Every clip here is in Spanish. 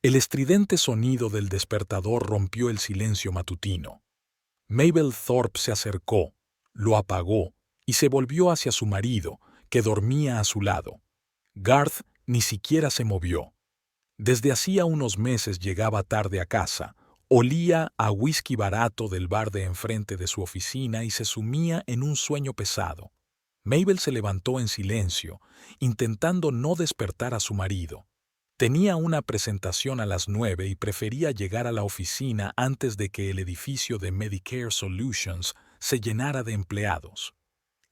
El estridente sonido del despertador rompió el silencio matutino. Mabel Thorpe se acercó, lo apagó y se volvió hacia su marido, que dormía a su lado. Garth ni siquiera se movió. Desde hacía unos meses llegaba tarde a casa, olía a whisky barato del bar de enfrente de su oficina y se sumía en un sueño pesado. Mabel se levantó en silencio, intentando no despertar a su marido. Tenía una presentación a las 9 y prefería llegar a la oficina antes de que el edificio de Medicare Solutions se llenara de empleados.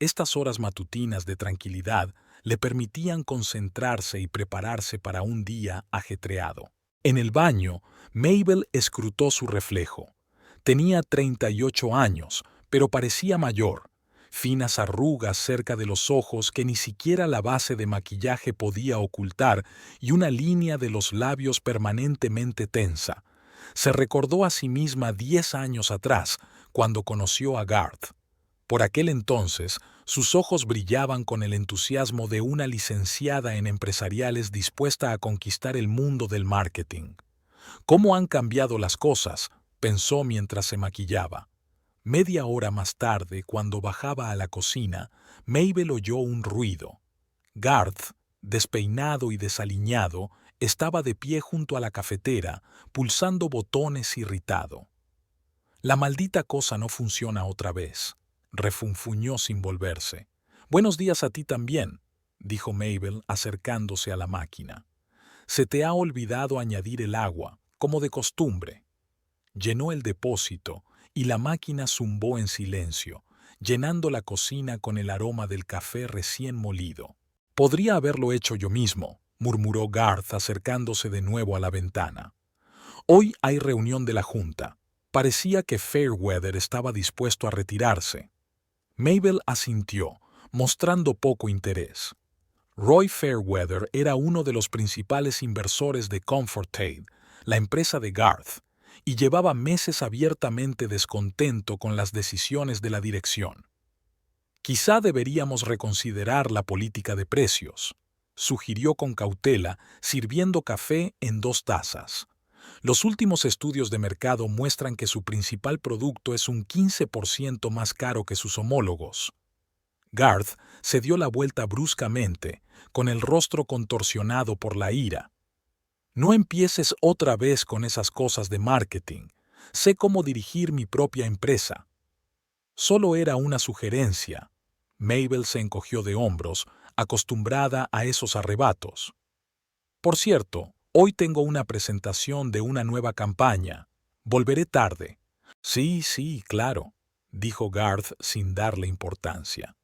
Estas horas matutinas de tranquilidad le permitían concentrarse y prepararse para un día ajetreado. En el baño, Mabel escrutó su reflejo. Tenía 38 años, pero parecía mayor. Finas arrugas cerca de los ojos que ni siquiera la base de maquillaje podía ocultar y una línea de los labios permanentemente tensa. Se recordó a sí misma 10 años atrás, cuando conoció a Garth. Por aquel entonces, sus ojos brillaban con el entusiasmo de una licenciada en empresariales dispuesta a conquistar el mundo del marketing. ¿Cómo han cambiado las cosas?, pensó mientras se maquillaba. Media hora más tarde, cuando bajaba a la cocina, Mabel oyó un ruido. Garth, despeinado y desaliñado, estaba de pie junto a la cafetera, pulsando botones irritado. «La maldita cosa no funciona otra vez», refunfuñó sin volverse. «Buenos días a ti también», dijo Mabel acercándose a la máquina. «Se te ha olvidado añadir el agua, como de costumbre». Llenó el depósito y la máquina zumbó en silencio, llenando la cocina con el aroma del café recién molido. «Podría haberlo hecho yo mismo», murmuró Garth acercándose de nuevo a la ventana. «Hoy hay reunión de la Junta». Parecía que Fairweather estaba dispuesto a retirarse. Mabel asintió, mostrando poco interés. Roy Fairweather era uno de los principales inversores de Comfort Aid, la empresa de Garth, y llevaba meses abiertamente descontento con las decisiones de la dirección. «Quizá deberíamos reconsiderar la política de precios», sugirió con cautela, sirviendo café en 2 tazas. «Los últimos estudios de mercado muestran que su principal producto es un 15% más caro que sus homólogos». Garth se dio la vuelta bruscamente, con el rostro contorsionado por la ira. «No empieces otra vez con esas cosas de marketing. Sé cómo dirigir mi propia empresa». Solo era una sugerencia. Mabel se encogió de hombros, acostumbrada a esos arrebatos. «Por cierto, hoy tengo una presentación de una nueva campaña. Volveré tarde». Sí, claro», dijo Garth sin darle importancia.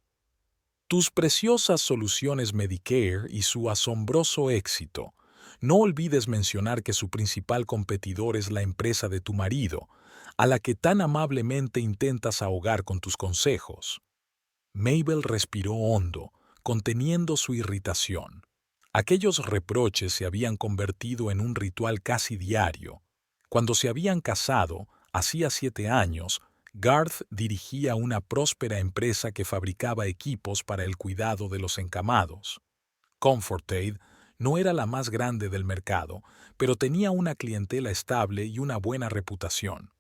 «Tus preciosas soluciones Medicare y su asombroso éxito. No olvides mencionar que su principal competidor es la empresa de tu marido, a la que tan amablemente intentas ahogar con tus consejos». Mabel respiró hondo, conteniendo su irritación. Aquellos reproches se habían convertido en un ritual casi diario. Cuando se habían casado, hacía 7 años, Garth dirigía una próspera empresa que fabricaba equipos para el cuidado de los encamados. Comfort Aid no era la más grande del mercado, pero tenía una clientela estable y una buena reputación.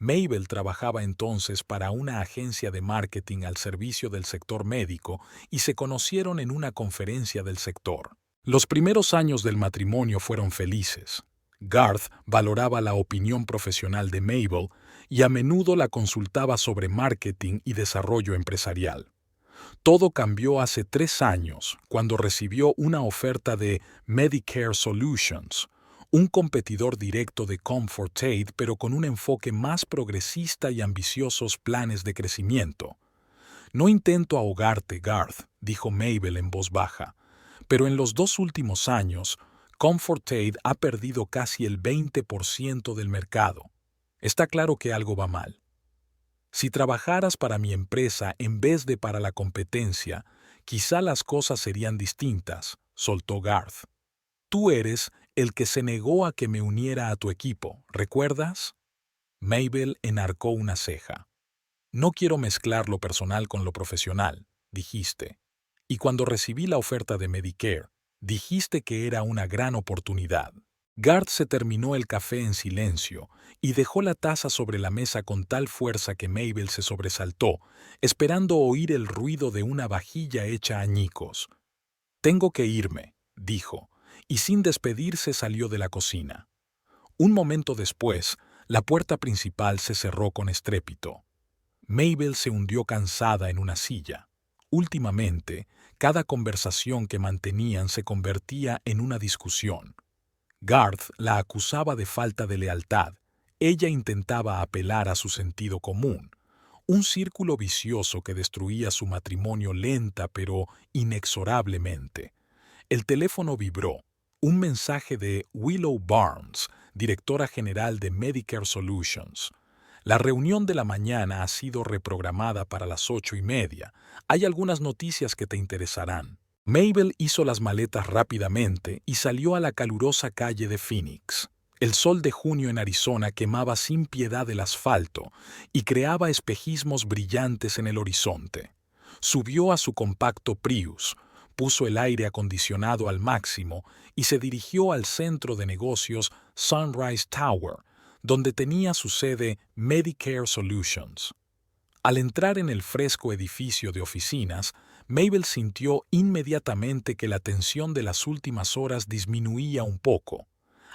Mabel trabajaba entonces para una agencia de marketing al servicio del sector médico y se conocieron en una conferencia del sector. Los primeros años del matrimonio fueron felices. Garth valoraba la opinión profesional de Mabel y a menudo la consultaba sobre marketing y desarrollo empresarial. Todo cambió hace 3 años, cuando recibió una oferta de Medicare Solutions, un competidor directo de Comfort Aid, pero con un enfoque más progresista y ambiciosos planes de crecimiento. «No intento ahogarte, Garth», dijo Mabel en voz baja, «pero en los 2 últimos años, Comfort Aid ha perdido casi el 20% del mercado. Está claro que algo va mal. Si trabajaras para mi empresa en vez de para la competencia, quizá las cosas serían distintas», soltó Garth. «Tú eres el que se negó a que me uniera a tu equipo, ¿recuerdas?» Mabel enarcó una ceja. «No quiero mezclar lo personal con lo profesional», dijiste. «Y cuando recibí la oferta de Medicare, dijiste que era una gran oportunidad». Garth se terminó el café en silencio y dejó la taza sobre la mesa con tal fuerza que Mabel se sobresaltó, esperando oír el ruido de una vajilla hecha añicos. «Tengo que irme», dijo, y sin despedirse salió de la cocina. Un momento después, la puerta principal se cerró con estrépito. Mabel se hundió cansada en una silla. Últimamente, cada conversación que mantenían se convertía en una discusión. Garth la acusaba de falta de lealtad. Ella intentaba apelar a su sentido común. Un círculo vicioso que destruía su matrimonio lenta pero inexorablemente. El teléfono vibró. Un mensaje de Willow Barnes, directora general de Medicare Solutions. La reunión de la mañana ha sido reprogramada para las 8:30. Hay algunas noticias que te interesarán. Mabel hizo las maletas rápidamente y salió a la calurosa calle de Phoenix. El sol de junio en Arizona quemaba sin piedad el asfalto y creaba espejismos brillantes en el horizonte. Subió a su compacto Prius, puso el aire acondicionado al máximo y se dirigió al centro de negocios Sunrise Tower, donde tenía su sede Medicare Solutions. Al entrar en el fresco edificio de oficinas, Mabel sintió inmediatamente que la tensión de las últimas horas disminuía un poco.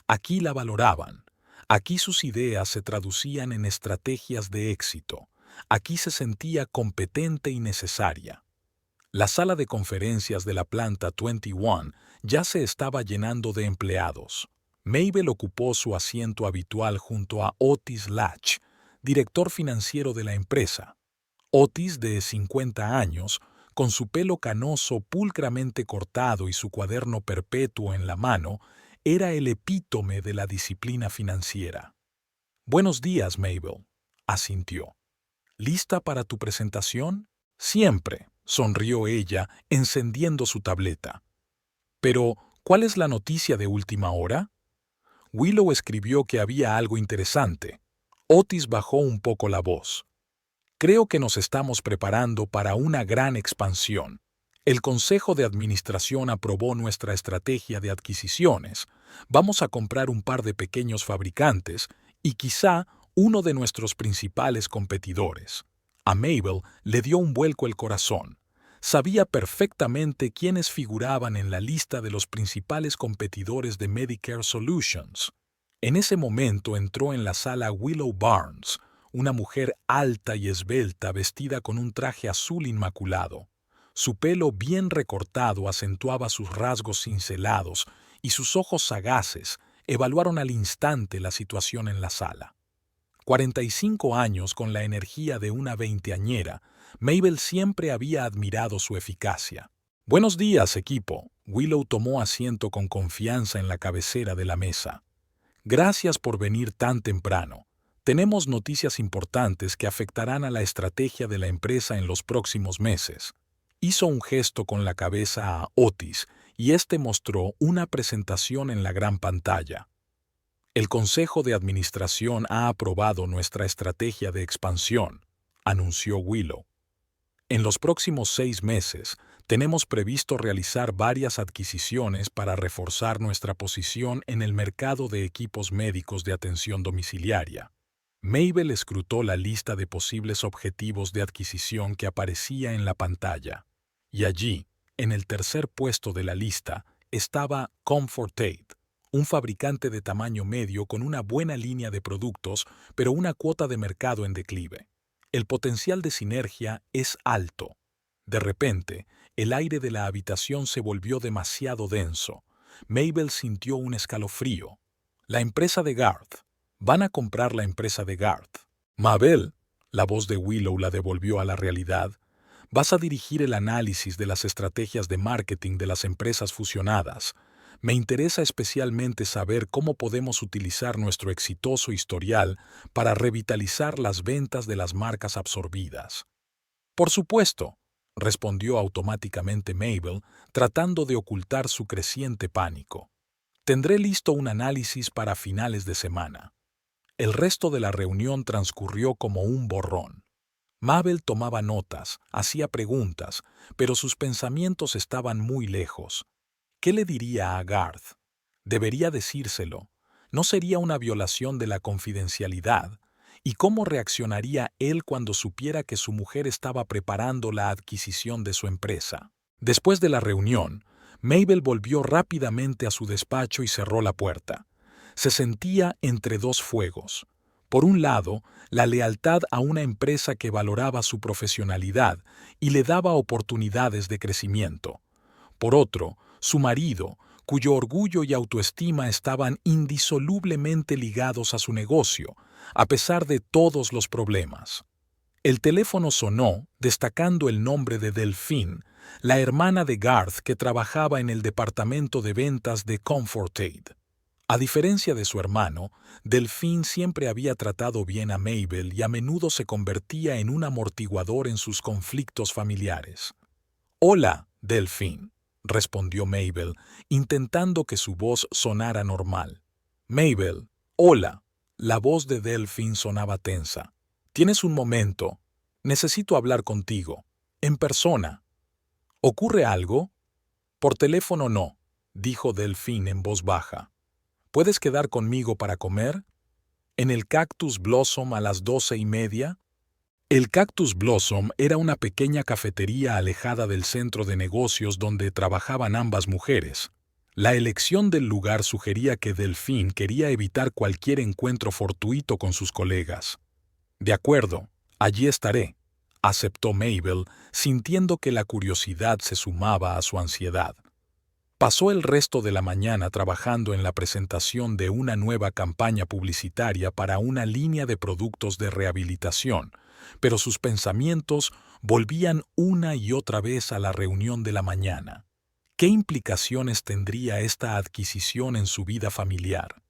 Aquí la valoraban. Aquí sus ideas se traducían en estrategias de éxito. Aquí se sentía competente y necesaria. La sala de conferencias de la planta 21 ya se estaba llenando de empleados. Mabel ocupó su asiento habitual junto a Otis Latch, director financiero de la empresa. Otis, de 50 años, con su pelo canoso pulcramente cortado y su cuaderno perpetuo en la mano, era el epítome de la disciplina financiera. «Buenos días, Mabel», asintió. «¿Lista para tu presentación?» «Siempre», sonrió ella, encendiendo su tableta. «Pero, ¿cuál es la noticia de última hora?» Willow escribió que había algo interesante. Otis bajó un poco la voz. «Creo que nos estamos preparando para una gran expansión. El Consejo de Administración aprobó nuestra estrategia de adquisiciones. Vamos a comprar un par de pequeños fabricantes y quizá uno de nuestros principales competidores». A Mabel le dio un vuelco el corazón. Sabía perfectamente quiénes figuraban en la lista de los principales competidores de Medicare Solutions. En ese momento entró en la sala Willow Barnes, una mujer alta y esbelta vestida con un traje azul inmaculado. Su pelo bien recortado acentuaba sus rasgos cincelados y sus ojos sagaces evaluaron al instante la situación en la sala. 45 años con la energía de una veinteañera, Mabel siempre había admirado su eficacia. «Buenos días, equipo». Willow tomó asiento con confianza en la cabecera de la mesa. «Gracias por venir tan temprano. Tenemos noticias importantes que afectarán a la estrategia de la empresa en los próximos meses». Hizo un gesto con la cabeza a Otis y éste mostró una presentación en la gran pantalla. «El Consejo de Administración ha aprobado nuestra estrategia de expansión», anunció Willow. «En los próximos 6 meses, tenemos previsto realizar varias adquisiciones para reforzar nuestra posición en el mercado de equipos médicos de atención domiciliaria». Mabel escrutó la lista de posibles objetivos de adquisición que aparecía en la pantalla. Y allí, en el tercer puesto de la lista, estaba Comfortate, un fabricante de tamaño medio con una buena línea de productos, pero una cuota de mercado en declive. El potencial de sinergia es alto. De repente, el aire de la habitación se volvió demasiado denso. Mabel sintió un escalofrío. La empresa de Garth. Van a comprar la empresa de Garth. «Mabel», la voz de Willow la devolvió a la realidad, «vas a dirigir el análisis de las estrategias de marketing de las empresas fusionadas. Me interesa especialmente saber cómo podemos utilizar nuestro exitoso historial para revitalizar las ventas de las marcas absorbidas». «Por supuesto», respondió automáticamente Mabel, tratando de ocultar su creciente pánico. «Tendré listo un análisis para finales de semana». El resto de la reunión transcurrió como un borrón. Mabel tomaba notas, hacía preguntas, pero sus pensamientos estaban muy lejos. ¿Qué le diría a Garth? Debería decírselo, ¿No sería una violación de la confidencialidad? ¿Y cómo reaccionaría él cuando supiera que su mujer estaba preparando la adquisición de su empresa? Después de la reunión, Mabel volvió rápidamente a su despacho y cerró la puerta. Se sentía entre dos fuegos. Por un lado, la lealtad a una empresa que valoraba su profesionalidad y le daba oportunidades de crecimiento. Por otro, su marido, cuyo orgullo y autoestima estaban indisolublemente ligados a su negocio, a pesar de todos los problemas. El teléfono sonó, destacando el nombre de Delphine, la hermana de Garth que trabajaba en el departamento de ventas de Comfortaid. A diferencia de su hermano, Delphine siempre había tratado bien a Mabel y a menudo se convertía en un amortiguador en sus conflictos familiares. «Hola, Delphine», respondió Mabel, intentando que su voz sonara normal. «Mabel, hola». La voz de Delphine sonaba tensa. «¿Tienes un momento? Necesito hablar contigo. En persona». «¿Ocurre algo?» «Por teléfono no», dijo Delphine en voz baja. «¿Puedes quedar conmigo para comer? ¿En el Cactus Blossom a las 12:30?» El Cactus Blossom era una pequeña cafetería alejada del centro de negocios donde trabajaban ambas mujeres. La elección del lugar sugería que Delphine quería evitar cualquier encuentro fortuito con sus colegas. «De acuerdo, allí estaré», aceptó Mabel, sintiendo que la curiosidad se sumaba a su ansiedad. Pasó el resto de la mañana trabajando en la presentación de una nueva campaña publicitaria para una línea de productos de rehabilitación, pero sus pensamientos volvían una y otra vez a la reunión de la mañana. ¿Qué implicaciones tendría esta adquisición en su vida familiar?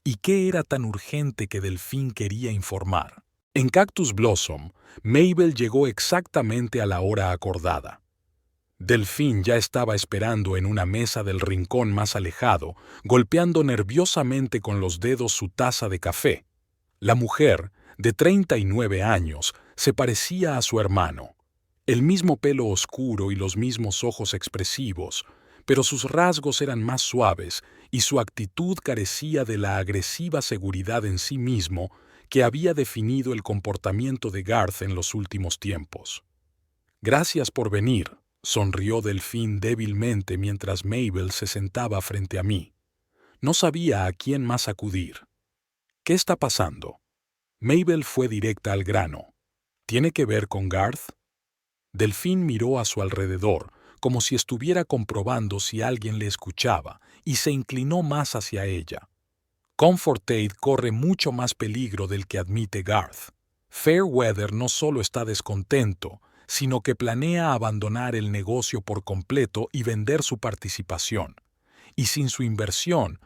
¿Y qué era tan urgente que Delphine quería informar? En Cactus Blossom, Mabel llegó exactamente a la hora acordada. Delphine ya estaba esperando en una mesa del rincón más alejado, golpeando nerviosamente con los dedos su taza de café. La mujer, de 39 años, se parecía a su hermano. El mismo pelo oscuro y los mismos ojos expresivos, pero sus rasgos eran más suaves y su actitud carecía de la agresiva seguridad en sí mismo que había definido el comportamiento de Garth en los últimos tiempos. «Gracias por venir», sonrió Delphine débilmente mientras Mabel se sentaba frente a mí. No sabía a quién más acudir. «¿Qué está pasando?» Mabel fue directa al grano. «¿Tiene que ver con Garth?» Delphine miró a su alrededor, como si estuviera comprobando si alguien le escuchaba, y se inclinó más hacia ella. «Comfortaid corre mucho más peligro del que admite Garth. Fairweather no solo está descontento, sino que planea abandonar el negocio por completo y vender su participación. Y sin su inversión,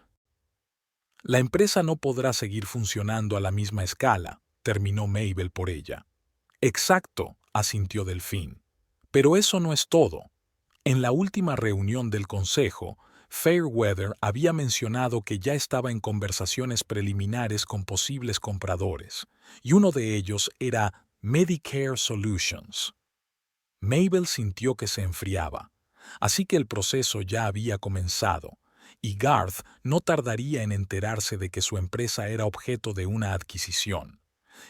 la empresa no podrá seguir funcionando a la misma escala», terminó Mabel por ella. «Exacto», asintió Delphine. «Pero eso no es todo. En la última reunión del consejo, Fairweather había mencionado que ya estaba en conversaciones preliminares con posibles compradores, y uno de ellos era Medicare Solutions». Mabel sintió que se enfriaba, así que el proceso ya había comenzado, y Garth no tardaría en enterarse de que su empresa era objeto de una adquisición,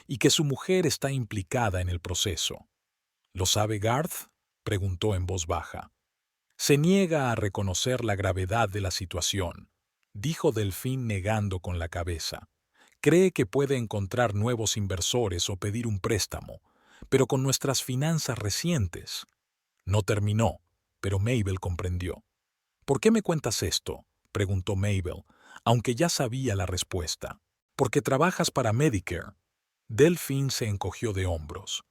y que su mujer está implicada en el proceso. «¿Lo sabe Garth?», preguntó en voz baja. «Se niega a reconocer la gravedad de la situación», dijo Delphine negando con la cabeza. «Cree que puede encontrar nuevos inversores o pedir un préstamo, pero con nuestras finanzas recientes». No terminó, pero Mabel comprendió. «¿Por qué me cuentas esto?», preguntó Mabel, aunque ya sabía la respuesta. «Porque trabajas para Medicare». Delphine se encogió de hombros.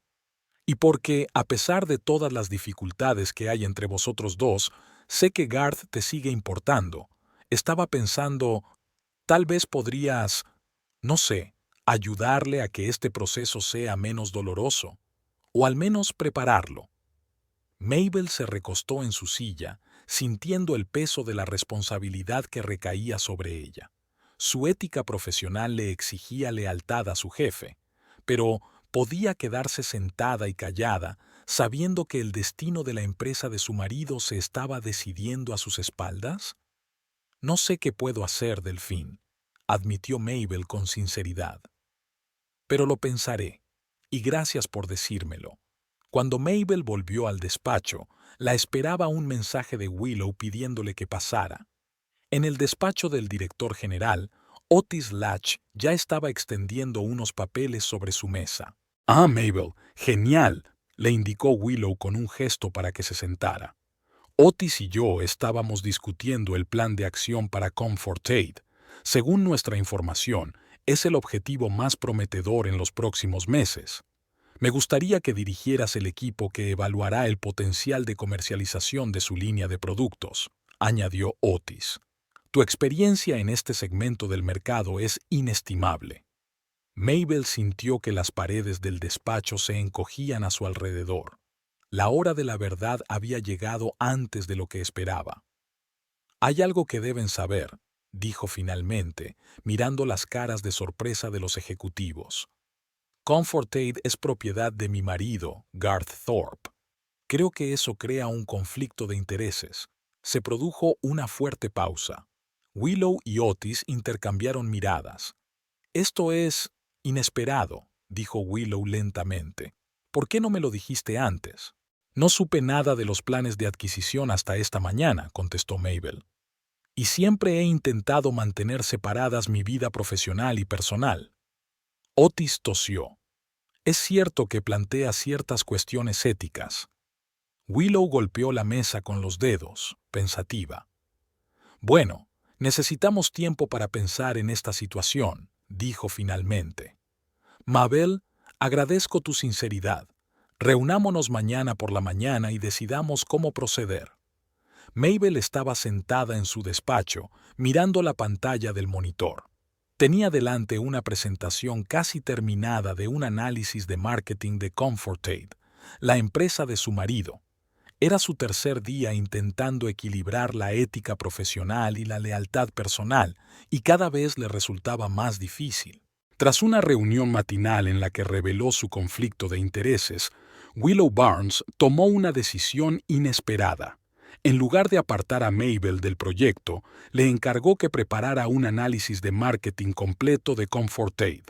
«Y porque, a pesar de todas las dificultades que hay entre vosotros dos, sé que Garth te sigue importando. Estaba pensando, tal vez podrías, no sé, ayudarle a que este proceso sea menos doloroso, o al menos prepararlo». Mabel se recostó en su silla, sintiendo el peso de la responsabilidad que recaía sobre ella. Su ética profesional le exigía lealtad a su jefe, pero ¿podía quedarse sentada y callada, sabiendo que el destino de la empresa de su marido se estaba decidiendo a sus espaldas? «No sé qué puedo hacer, Delphine», admitió Mabel con sinceridad. Pero lo pensaré, y gracias por decírmelo. Cuando Mabel volvió al despacho, la esperaba un mensaje de Willow pidiéndole que pasara. En el despacho del director general, Otis Latch ya estaba extendiendo unos papeles sobre su mesa. «Ah, Mabel, genial», le indicó Willow con un gesto para que se sentara. Otis y yo estábamos discutiendo el plan de acción para Comfort Aid. Según nuestra información, es el objetivo más prometedor en los próximos meses. Me gustaría que dirigieras el equipo que evaluará el potencial de comercialización de su línea de productos, añadió Otis. Tu experiencia en este segmento del mercado es inestimable. Mabel sintió que las paredes del despacho se encogían a su alrededor. La hora de la verdad había llegado antes de lo que esperaba. Hay algo que deben saber, dijo finalmente, mirando las caras de sorpresa de los ejecutivos. Comfort Aid es propiedad de mi marido, Garth Thorpe. Creo que eso crea un conflicto de intereses. Se produjo una fuerte pausa. Willow y Otis intercambiaron miradas. Esto es inesperado, dijo Willow lentamente. ¿Por qué no me lo dijiste antes? No supe nada de los planes de adquisición hasta esta mañana, contestó Mabel. Y siempre he intentado mantener separadas mi vida profesional y personal. Otis tosió. Es cierto que plantea ciertas cuestiones éticas. Willow golpeó la mesa con los dedos, pensativa. Bueno, necesitamos tiempo para pensar en esta situación, dijo finalmente. Mabel, agradezco tu sinceridad. Reunámonos mañana por la mañana y decidamos cómo proceder. Mabel estaba sentada en su despacho, mirando la pantalla del monitor. Tenía delante una presentación casi terminada de un análisis de marketing de Comfort Aid, la empresa de su marido. Era su tercer día intentando equilibrar la ética profesional y la lealtad personal, y cada vez le resultaba más difícil. Tras una reunión matinal en la que reveló su conflicto de intereses, Willow Barnes tomó una decisión inesperada. En lugar de apartar a Mabel del proyecto, le encargó que preparara un análisis de marketing completo de Comfort Aid.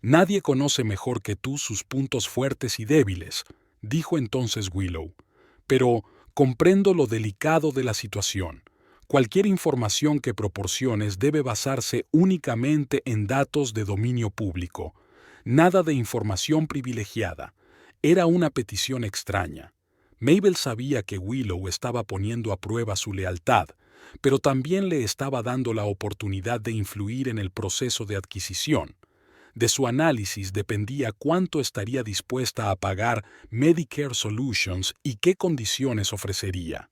Nadie conoce mejor que tú sus puntos fuertes y débiles, dijo entonces Willow. Pero comprendo lo delicado de la situación. Cualquier información que proporciones debe basarse únicamente en datos de dominio público. Nada de información privilegiada. Era una petición extraña. Mabel sabía que Willow estaba poniendo a prueba su lealtad, pero también le estaba dando la oportunidad de influir en el proceso de adquisición. De su análisis dependía cuánto estaría dispuesta a pagar Medicare Solutions y qué condiciones ofrecería.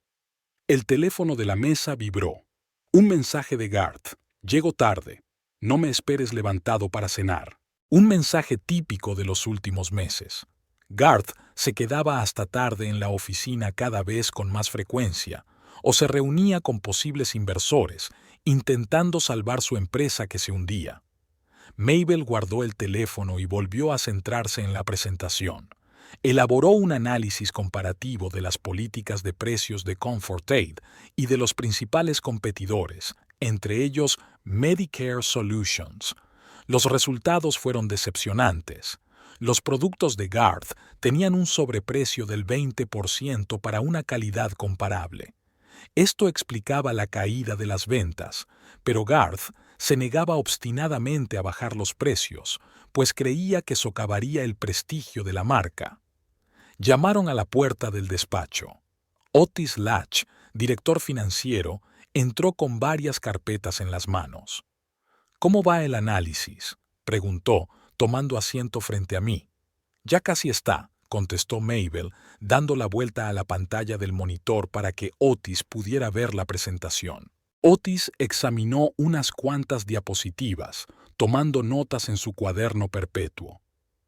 El teléfono de la mesa vibró. Un mensaje de Garth. Llego tarde. No me esperes levantado para cenar. Un mensaje típico de los últimos meses. Garth se quedaba hasta tarde en la oficina cada vez con más frecuencia, o se reunía con posibles inversores, intentando salvar su empresa que se hundía. Mabel guardó el teléfono y volvió a centrarse en la presentación. Elaboró un análisis comparativo de las políticas de precios de Comfort Aid y de los principales competidores, entre ellos Medicare Solutions. Los resultados fueron decepcionantes. Los productos de Garth tenían un sobreprecio del 20% para una calidad comparable. Esto explicaba la caída de las ventas, pero Garth se negaba obstinadamente a bajar los precios, pues creía que socavaría el prestigio de la marca. Llamaron a la puerta del despacho. Otis Latch, director financiero, entró con varias carpetas en las manos. «¿Cómo va el análisis?», preguntó, tomando asiento frente a mí. «Ya casi está», contestó Mabel, dando la vuelta a la pantalla del monitor para que Otis pudiera ver la presentación. Otis examinó unas cuantas diapositivas, tomando notas en su cuaderno perpetuo.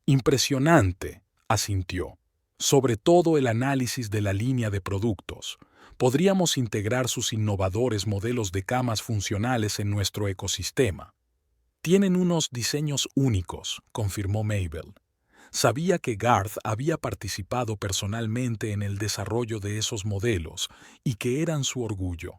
«Impresionante», asintió. «Sobre todo el análisis de la línea de productos. Podríamos integrar sus innovadores modelos de camas funcionales en nuestro ecosistema». «Tienen unos diseños únicos», confirmó Mabel. Sabía que Garth había participado personalmente en el desarrollo de esos modelos y que eran su orgullo.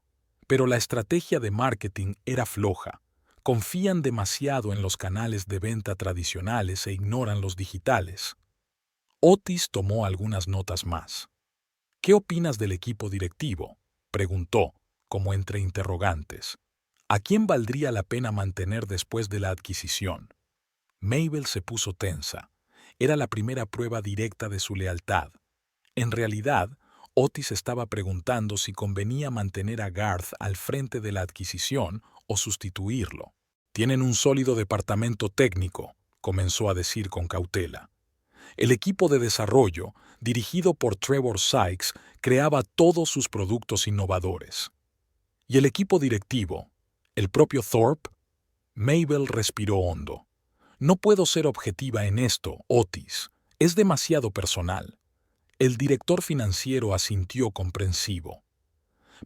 Pero la estrategia de marketing era floja. Confían demasiado en los canales de venta tradicionales e ignoran los digitales. Otis tomó algunas notas más. ¿Qué opinas del equipo directivo?, preguntó, como entre interrogantes. ¿A quién valdría la pena mantener después de la adquisición? Mabel se puso tensa. Era la primera prueba directa de su lealtad. En realidad, Otis estaba preguntando si convenía mantener a Garth al frente de la adquisición o sustituirlo. «Tienen un sólido departamento técnico», comenzó a decir con cautela. El equipo de desarrollo, dirigido por Trevor Sykes, creaba todos sus productos innovadores. ¿Y el equipo directivo? ¿El propio Thorpe? Mabel respiró hondo. «No puedo ser objetiva en esto, Otis. Es demasiado personal». El director financiero asintió comprensivo.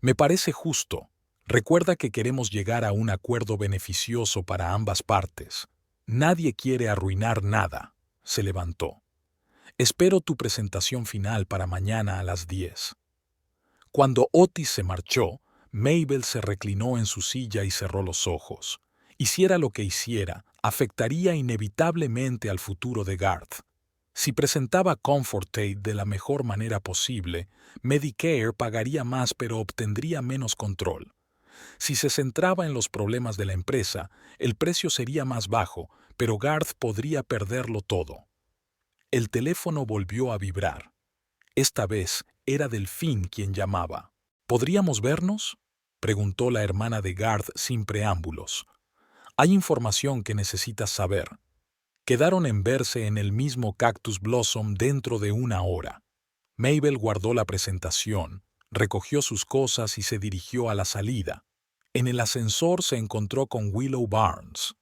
«Me parece justo. Recuerda que queremos llegar a un acuerdo beneficioso para ambas partes. Nadie quiere arruinar nada». Se levantó. «Espero tu presentación final para mañana a las 10». Cuando Otis se marchó, Mabel se reclinó en su silla y cerró los ojos. Hiciera lo que hiciera, afectaría inevitablemente al futuro de Garth. Si presentaba Comfort Aid de la mejor manera posible, Medicare pagaría más pero obtendría menos control. Si se centraba en los problemas de la empresa, el precio sería más bajo, pero Garth podría perderlo todo. El teléfono volvió a vibrar. Esta vez era Delphine quien llamaba. «¿Podríamos vernos?», preguntó la hermana de Garth sin preámbulos. «Hay información que necesitas saber». Quedaron en verse en el mismo Cactus Blossom dentro de una hora. Mabel guardó la presentación, recogió sus cosas y se dirigió a la salida. En el ascensor se encontró con Willow Barnes.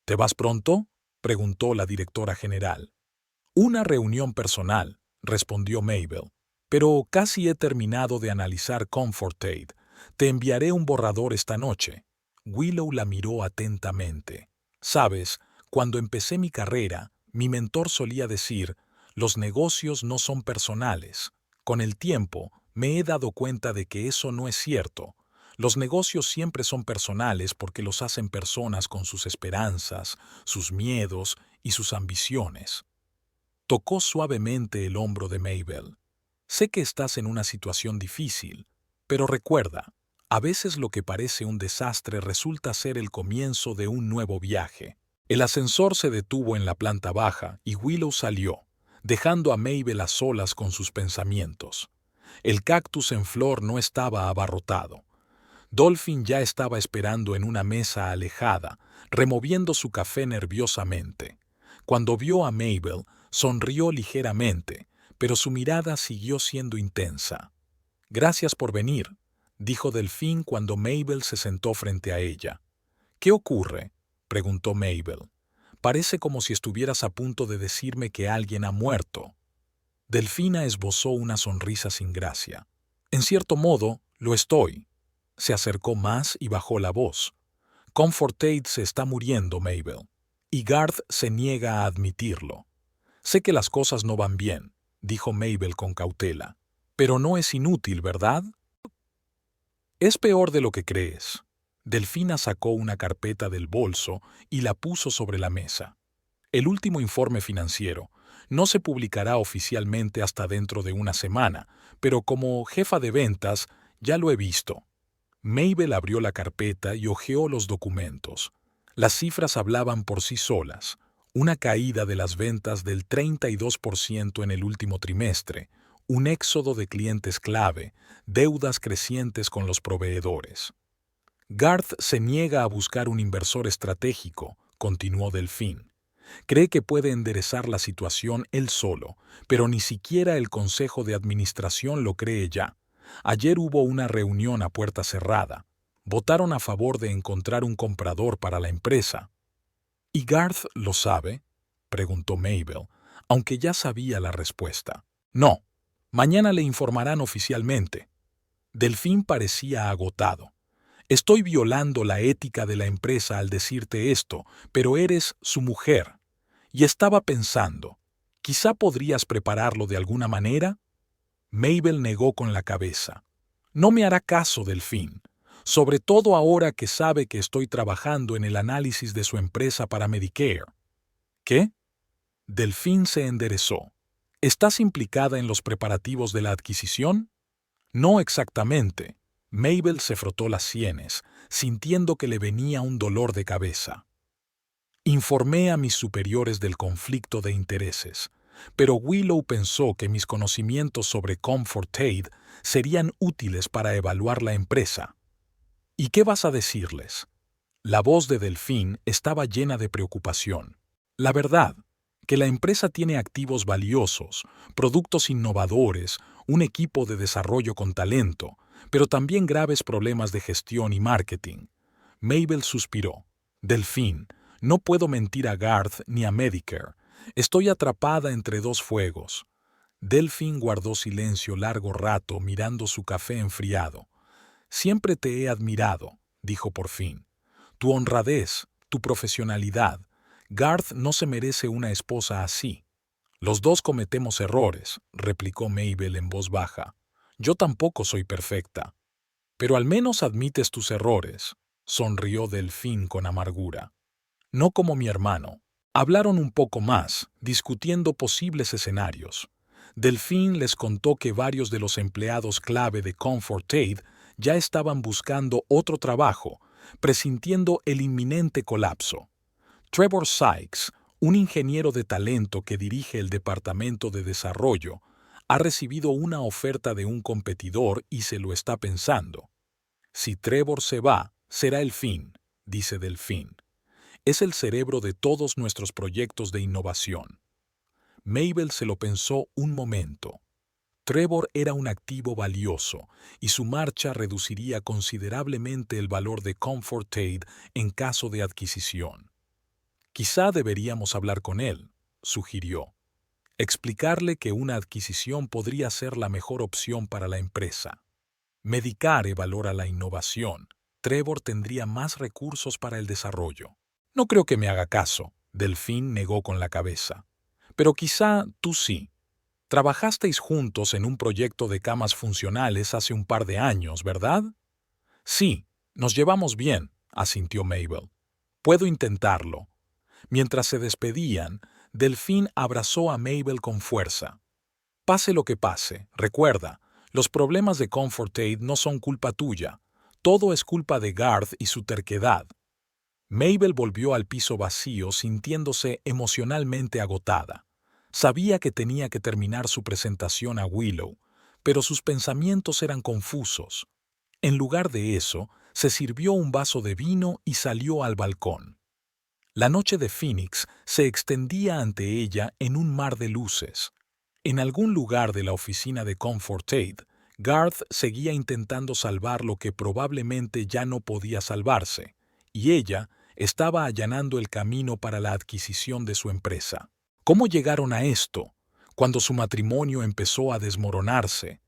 «¿Te vas pronto?», preguntó la directora general. «Una reunión personal», respondió Mabel. «Pero casi he terminado de analizar Comfort Aid. Te enviaré un borrador esta noche». Willow la miró atentamente. «Sabes, cuando empecé mi carrera, mi mentor solía decir, los negocios no son personales. Con el tiempo, me he dado cuenta de que eso no es cierto. Los negocios siempre son personales porque los hacen personas con sus esperanzas, sus miedos y sus ambiciones». Tocó suavemente el hombro de Mabel. «Sé que estás en una situación difícil, pero recuerda, a veces lo que parece un desastre resulta ser el comienzo de un nuevo viaje». El ascensor se detuvo en la planta baja y Willow salió, dejando a Mabel a solas con sus pensamientos. El cactus en flor no estaba abarrotado. Dolphin ya estaba esperando en una mesa alejada, removiendo su café nerviosamente. Cuando vio a Mabel, sonrió ligeramente, pero su mirada siguió siendo intensa. «Gracias por venir», dijo Delphine cuando Mabel se sentó frente a ella. «¿Qué ocurre?», preguntó Mabel. «Parece como si estuvieras a punto de decirme que alguien ha muerto». Delfina esbozó una sonrisa sin gracia. «En cierto modo, lo estoy». Se acercó más y bajó la voz. «Comfort Aid se está muriendo, Mabel. Y Garth se niega a admitirlo». «Sé que las cosas no van bien», dijo Mabel con cautela. «Pero no es inútil, ¿verdad?». «Es peor de lo que crees». Delfina sacó una carpeta del bolso y la puso sobre la mesa. «El último informe financiero no se publicará oficialmente hasta dentro de una semana, pero como jefa de ventas ya lo he visto». Mabel abrió la carpeta y hojeó los documentos. Las cifras hablaban por sí solas. Una caída de las ventas del 32% en el último trimestre, un éxodo de clientes clave, deudas crecientes con los proveedores. «Garth se niega a buscar un inversor estratégico», continuó Delphine. «Cree que puede enderezar la situación él solo, pero ni siquiera el Consejo de Administración lo cree ya. Ayer hubo una reunión a puerta cerrada. Votaron a favor de encontrar un comprador para la empresa». «¿Y Garth lo sabe?», preguntó Mabel, aunque ya sabía la respuesta. «No. Mañana le informarán oficialmente». Delphine parecía agotado. «Estoy violando la ética de la empresa al decirte esto, pero eres su mujer. Y estaba pensando, ¿quizá podrías prepararlo de alguna manera?». Mabel negó con la cabeza. «No me hará caso, Delphine. sobre todo ahora que sabe que estoy trabajando en el análisis de su empresa para Medicare. ¿Qué? Delphine se enderezó. ¿Estás implicada en los preparativos de la adquisición? No exactamente. Mabel se frotó las sienes, sintiendo que le venía un dolor de cabeza. Informé a mis superiores del conflicto de intereses, pero Willow pensó que mis conocimientos sobre Comfort Aid serían útiles para evaluar la empresa. ¿Y qué vas a decirles? La voz de Delphine estaba llena de preocupación. La verdad, que la empresa tiene activos valiosos, productos innovadores, un equipo de desarrollo con talento, pero también graves problemas de gestión y marketing. Mabel suspiró. Delphine, no puedo mentir a Garth ni a Medicare. Estoy atrapada entre dos fuegos. Delphine guardó silencio largo rato mirando su café enfriado. Siempre te he admirado, dijo por fin. Tu honradez, tu profesionalidad. Garth no se merece una esposa así. Los dos cometemos errores, replicó Mabel en voz baja. Yo tampoco soy perfecta. Pero al menos admites tus errores, sonrió Delphine con amargura. No como mi hermano. Hablaron un poco más, discutiendo posibles escenarios. Delphine les contó que varios de los empleados clave de Comfort Aid ya estaban buscando otro trabajo, presintiendo el inminente colapso. Trevor Sykes, un ingeniero de talento que dirige el departamento de desarrollo, ha recibido una oferta de un competidor y se lo está pensando. Si Trevor se va, será el fin, dice Delphine. Es el cerebro de todos nuestros proyectos de innovación. Mabel se lo pensó un momento. Trevor era un activo valioso y su marcha reduciría considerablemente el valor de Comfort Aid en caso de adquisición. Quizá deberíamos hablar con él, sugirió. Explicarle que una adquisición podría ser la mejor opción para la empresa. Medicare valora la innovación. Trevor tendría más recursos para el desarrollo. No creo que me haga caso, Delphine negó con la cabeza. Pero quizá tú sí. Trabajasteis juntos en un proyecto de camas funcionales hace un par de años, ¿verdad? Sí, nos llevamos bien, asintió Mabel. Puedo intentarlo. Mientras se despedían, Delphine abrazó a Mabel con fuerza. Pase lo que pase, recuerda, los problemas de Comfort Aid no son culpa tuya. Todo es culpa de Garth y su terquedad. Mabel volvió al piso vacío sintiéndose emocionalmente agotada. Sabía que tenía que terminar su presentación a Willow, pero sus pensamientos eran confusos. En lugar de eso, se sirvió un vaso de vino y salió al balcón. La noche de Phoenix se extendía ante ella en un mar de luces. En algún lugar de la oficina de Comfort Aid, Garth seguía intentando salvar lo que probablemente ya no podía salvarse, y ella estaba allanando el camino para la adquisición de su empresa. ¿Cómo llegaron a esto? Cuando su matrimonio empezó a desmoronarse.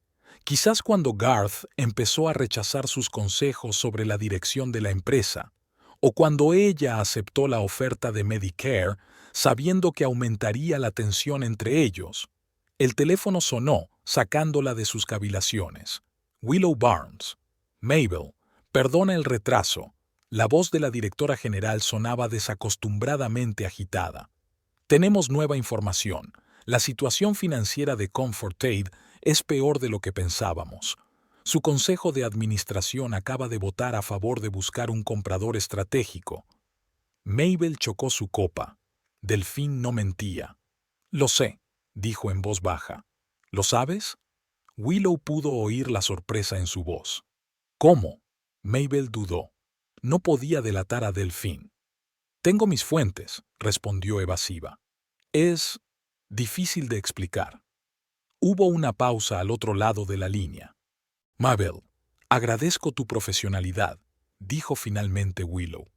Quizás cuando Garth empezó a rechazar sus consejos sobre la dirección de la empresa, o cuando ella aceptó la oferta de Medicare sabiendo que aumentaría la tensión entre ellos. El teléfono sonó, sacándola de sus cavilaciones. Willow Barnes. Mabel, perdona el retraso. La voz de la directora general sonaba desacostumbradamente agitada. Tenemos nueva información. La situación financiera de Comfort Aid es peor de lo que pensábamos. Su consejo de administración acaba de votar a favor de buscar un comprador estratégico. Mabel chocó su copa. Delphine no mentía. Lo sé, dijo en voz baja. ¿Lo sabes? Willow pudo oír la sorpresa en su voz. ¿Cómo? Mabel dudó. No podía delatar a Delphine. Tengo mis fuentes, respondió evasiva. Es difícil de explicar. Hubo una pausa al otro lado de la línea. Mabel, agradezco tu profesionalidad, dijo finalmente Willow.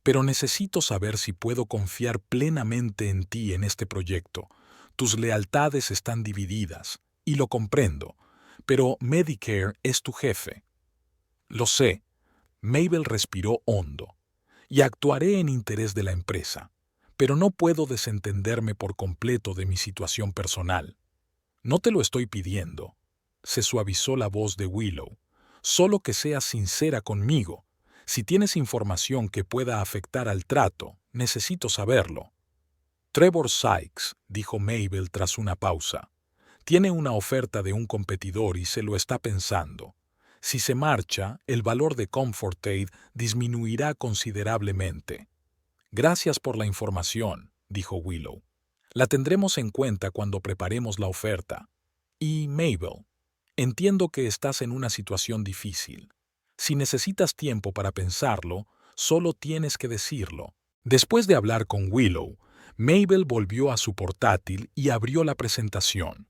Pero necesito saber si puedo confiar plenamente en ti en este proyecto. Tus lealtades están divididas, y lo comprendo, pero Medicare es tu jefe. Lo sé. Mabel respiró hondo. Y actuaré en interés de la empresa, pero no puedo desentenderme por completo de mi situación personal. No te lo estoy pidiendo. Se suavizó la voz de Willow. Solo que seas sincera conmigo. Si tienes información que pueda afectar al trato, necesito saberlo. Trevor Sykes, dijo Mabel tras una pausa. Tiene una oferta de un competidor y se lo está pensando. Si se marcha, el valor de Comfort Aid disminuirá considerablemente. Gracias por la información, dijo Willow. La tendremos en cuenta cuando preparemos la oferta. Y, Mabel, entiendo que estás en una situación difícil. Si necesitas tiempo para pensarlo, solo tienes que decirlo. Después de hablar con Willow, Mabel volvió a su portátil y abrió la presentación.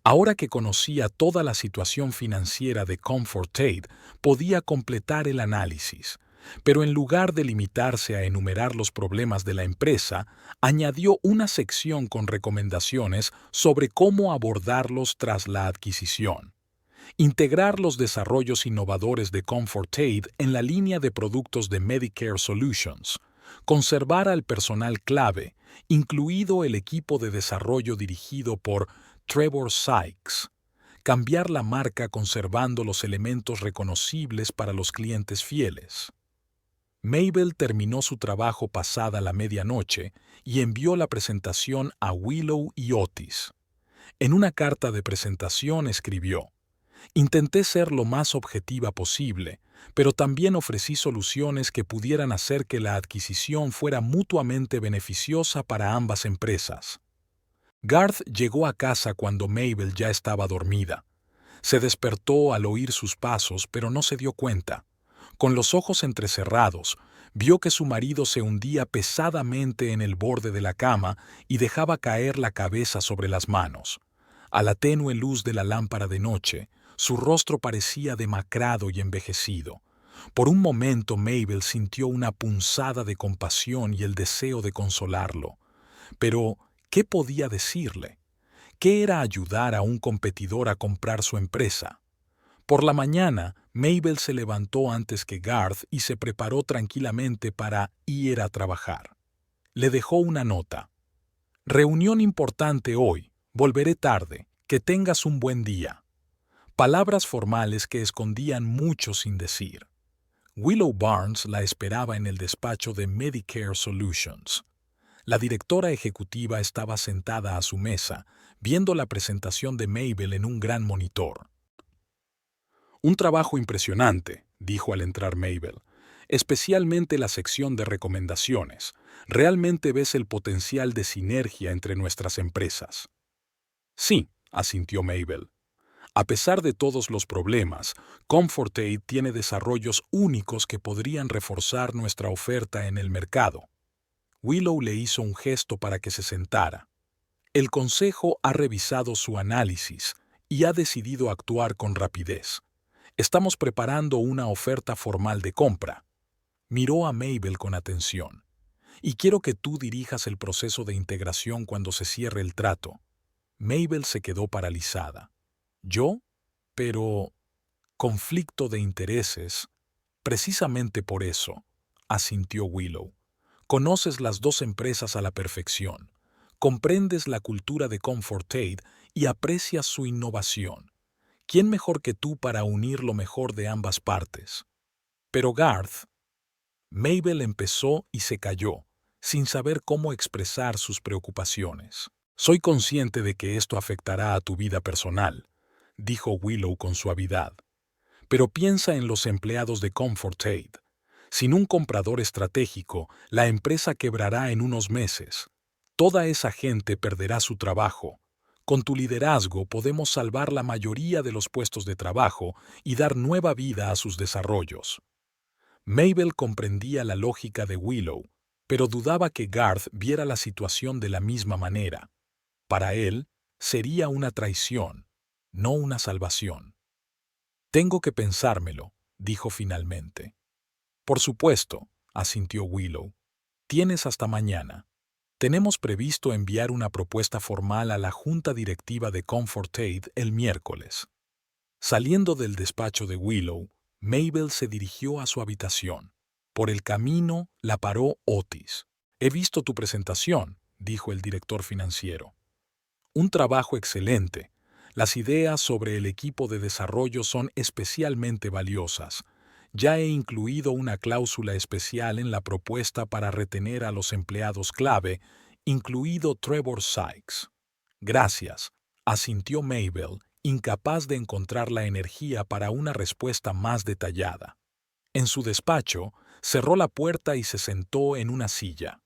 Ahora que conocía toda la situación financiera de Comfort Aid, podía completar el análisis. Pero en lugar de limitarse a enumerar los problemas de la empresa, añadió una sección con recomendaciones sobre cómo abordarlos tras la adquisición. Integrar los desarrollos innovadores de Comfort Aid en la línea de productos de Medicare Solutions. Conservar al personal clave, incluido el equipo de desarrollo dirigido por Trevor Sykes. Cambiar la marca conservando los elementos reconocibles para los clientes fieles. Mabel terminó su trabajo pasada la medianoche y envió la presentación a Willow y Otis. En una carta de presentación escribió: intenté ser lo más objetiva posible, pero también ofrecí soluciones que pudieran hacer que la adquisición fuera mutuamente beneficiosa para ambas empresas. Garth llegó a casa cuando Mabel ya estaba dormida. Se despertó al oír sus pasos, pero no se dio cuenta. Con los ojos entrecerrados, vio que su marido se hundía pesadamente en el borde de la cama y dejaba caer la cabeza sobre las manos. A la tenue luz de la lámpara de noche, su rostro parecía demacrado y envejecido. Por un momento Mabel sintió una punzada de compasión y el deseo de consolarlo. Pero, ¿qué podía decirle? ¿Qué era ayudar a un competidor a comprar su empresa? Por la mañana, Mabel se levantó antes que Garth y se preparó tranquilamente para ir a trabajar. Le dejó una nota. Reunión importante hoy. Volveré tarde. Que tengas un buen día. Palabras formales que escondían mucho sin decir. Willow Barnes la esperaba en el despacho de Medicare Solutions. La directora ejecutiva estaba sentada a su mesa, viendo la presentación de Mabel en un gran monitor. Un trabajo impresionante, dijo al entrar Mabel, especialmente la sección de recomendaciones. Realmente ves el potencial de sinergia entre nuestras empresas. Sí, asintió Mabel. A pesar de todos los problemas, Comfort Aid tiene desarrollos únicos que podrían reforzar nuestra oferta en el mercado. Willow le hizo un gesto para que se sentara. El consejo ha revisado su análisis y ha decidido actuar con rapidez. Estamos preparando una oferta formal de compra. Miró a Mabel con atención. Y quiero que tú dirijas el proceso de integración cuando se cierre el trato. Mabel se quedó paralizada. ¿Yo? Pero... conflicto de intereses. Precisamente por eso, asintió Willow. Conoces las dos empresas a la perfección. Comprendes la cultura de Comfort Aid y aprecias su innovación. ¿Quién mejor que tú para unir lo mejor de ambas partes? Pero Garth... Mabel empezó y se calló, sin saber cómo expresar sus preocupaciones. Soy consciente de que esto afectará a tu vida personal, dijo Willow con suavidad. Pero piensa en los empleados de Comfort Aid. Sin un comprador estratégico, la empresa quebrará en unos meses. Toda esa gente perderá su trabajo. Con tu liderazgo podemos salvar la mayoría de los puestos de trabajo y dar nueva vida a sus desarrollos. Mabel comprendía la lógica de Willow, pero dudaba que Garth viera la situación de la misma manera. Para él, sería una traición, no una salvación. Tengo que pensármelo, dijo finalmente. Por supuesto, asintió Willow. Tienes hasta mañana. Tenemos previsto enviar una propuesta formal a la junta directiva de Comfort Aid el miércoles. Saliendo del despacho de Willow, Mabel se dirigió a su habitación. Por el camino la paró Otis. He visto tu presentación, dijo el director financiero. Un trabajo excelente. Las ideas sobre el equipo de desarrollo son especialmente valiosas. Ya he incluido una cláusula especial en la propuesta para retener a los empleados clave, incluido Trevor Sykes. Gracias, asintió Mabel, incapaz de encontrar la energía para una respuesta más detallada. En su despacho, cerró la puerta y se sentó en una silla.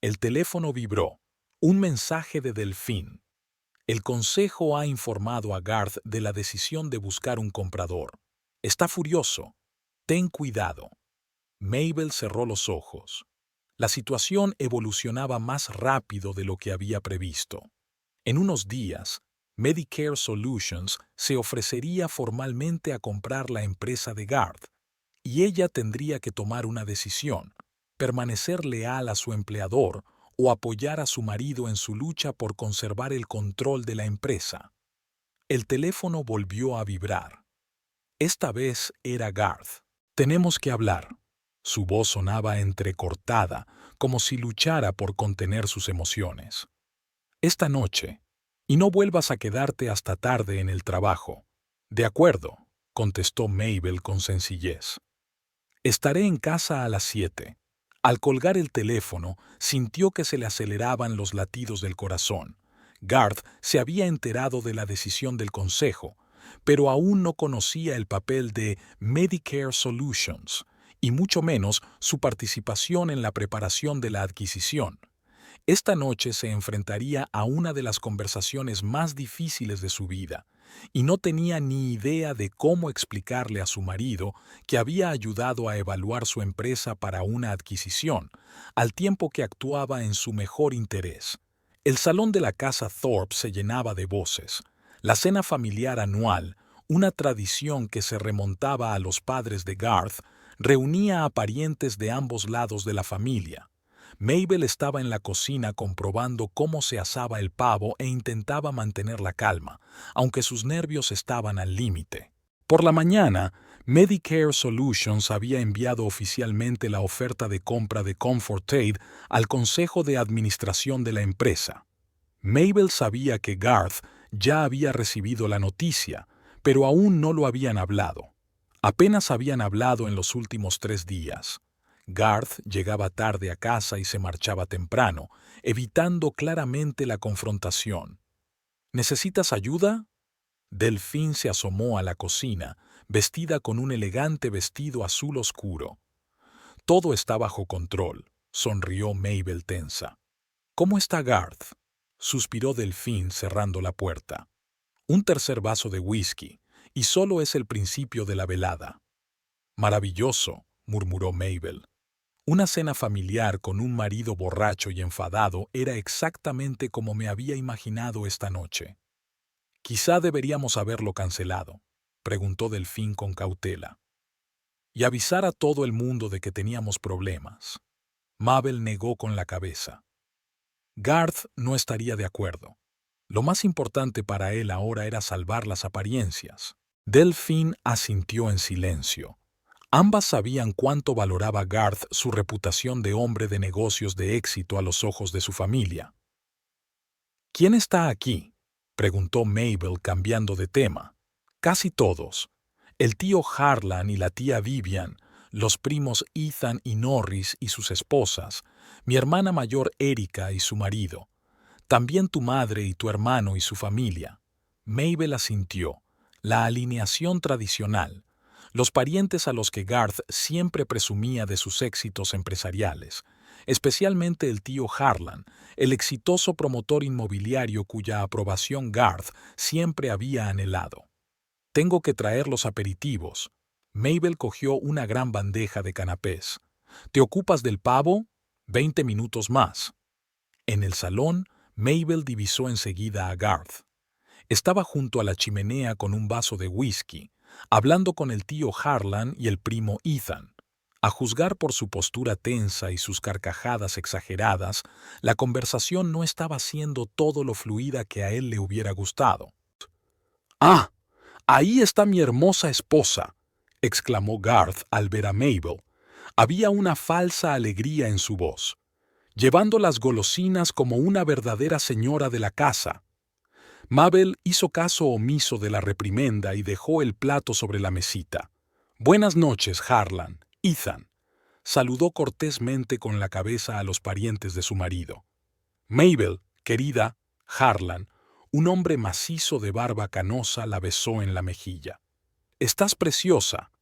El teléfono vibró. Un mensaje de Delfín. El consejo ha informado a Garth de la decisión de buscar un comprador. Está furioso. Ten cuidado. Mabel cerró los ojos. La situación evolucionaba más rápido de lo que había previsto. En unos días, Medicare Solutions se ofrecería formalmente a comprar la empresa de Garth, y ella tendría que tomar una decisión: permanecer leal a su empleador o apoyar a su marido en su lucha por conservar el control de la empresa. El teléfono volvió a vibrar. Esta vez era Garth. Tenemos que hablar. Su voz sonaba entrecortada, como si luchara por contener sus emociones. Esta noche. Y no vuelvas a quedarte hasta tarde en el trabajo. De acuerdo, contestó Mabel con sencillez. Estaré en casa a las 7. Al colgar el teléfono, sintió que se le aceleraban los latidos del corazón. Garth se había enterado de la decisión del consejo, pero aún no conocía el papel de Medicare Solutions, y mucho menos su participación en la preparación de la adquisición. Esta noche se enfrentaría a una de las conversaciones más difíciles de su vida, y no tenía ni idea de cómo explicarle a su marido que había ayudado a evaluar su empresa para una adquisición, al tiempo que actuaba en su mejor interés. El salón de la casa Thorpe se llenaba de voces. La cena familiar anual, una tradición que se remontaba a los padres de Garth, reunía a parientes de ambos lados de la familia. Mabel estaba en la cocina comprobando cómo se asaba el pavo e intentaba mantener la calma, aunque sus nervios estaban al límite. Por la mañana, Medicare Solutions había enviado oficialmente la oferta de compra de Comfort Aid al consejo de administración de la empresa. Mabel sabía que Garth ya había recibido la noticia, pero aún no lo habían hablado. Apenas habían hablado en los últimos 3 días. Garth llegaba tarde a casa y se marchaba temprano, evitando claramente la confrontación. ¿Necesitas ayuda? Delfín se asomó a la cocina, vestida con un elegante vestido azul oscuro. Todo está bajo control, sonrió Mabel tensa. ¿Cómo está Garth? Suspiró Delfín cerrando la puerta. Un tercer vaso de whisky, y solo es el principio de la velada. Maravilloso, murmuró Mabel. Una cena familiar con un marido borracho y enfadado era exactamente como me había imaginado esta noche. Quizá deberíamos haberlo cancelado, preguntó Delfín con cautela. Y avisar a todo el mundo de que teníamos problemas. Mabel negó con la cabeza. Garth no estaría de acuerdo. Lo más importante para él ahora era salvar las apariencias. Delfín asintió en silencio. Ambas sabían cuánto valoraba Garth su reputación de hombre de negocios de éxito a los ojos de su familia. ¿Quién está aquí?, preguntó Mabel cambiando de tema. Casi todos. El tío Harlan y la tía Vivian, los primos Ethan y Norris y sus esposas, mi hermana mayor Erika y su marido. También tu madre y tu hermano y su familia. Mabel asintió. La alineación tradicional. Los parientes a los que Garth siempre presumía de sus éxitos empresariales, especialmente el tío Harlan, el exitoso promotor inmobiliario cuya aprobación Garth siempre había anhelado. Tengo que traer los aperitivos. Mabel cogió una gran bandeja de canapés. ¿Te ocupas del pavo? 20 minutos más. En el salón, Mabel divisó enseguida a Garth. Estaba junto a la chimenea con un vaso de whisky, hablando con el tío Harlan y el primo Ethan. A juzgar por su postura tensa y sus carcajadas exageradas, la conversación no estaba siendo todo lo fluida que a él le hubiera gustado. «¡Ah! Ahí está mi hermosa esposa», exclamó Garth al ver a Mabel. Había una falsa alegría en su voz. «Llevando las golosinas como una verdadera señora de la casa». Mabel hizo caso omiso de la reprimenda y dejó el plato sobre la mesita. «Buenas noches, Harlan, Ethan», saludó cortésmente con la cabeza a los parientes de su marido. «Mabel, querida», Harlan, un hombre macizo de barba canosa, la besó en la mejilla. «Estás preciosa».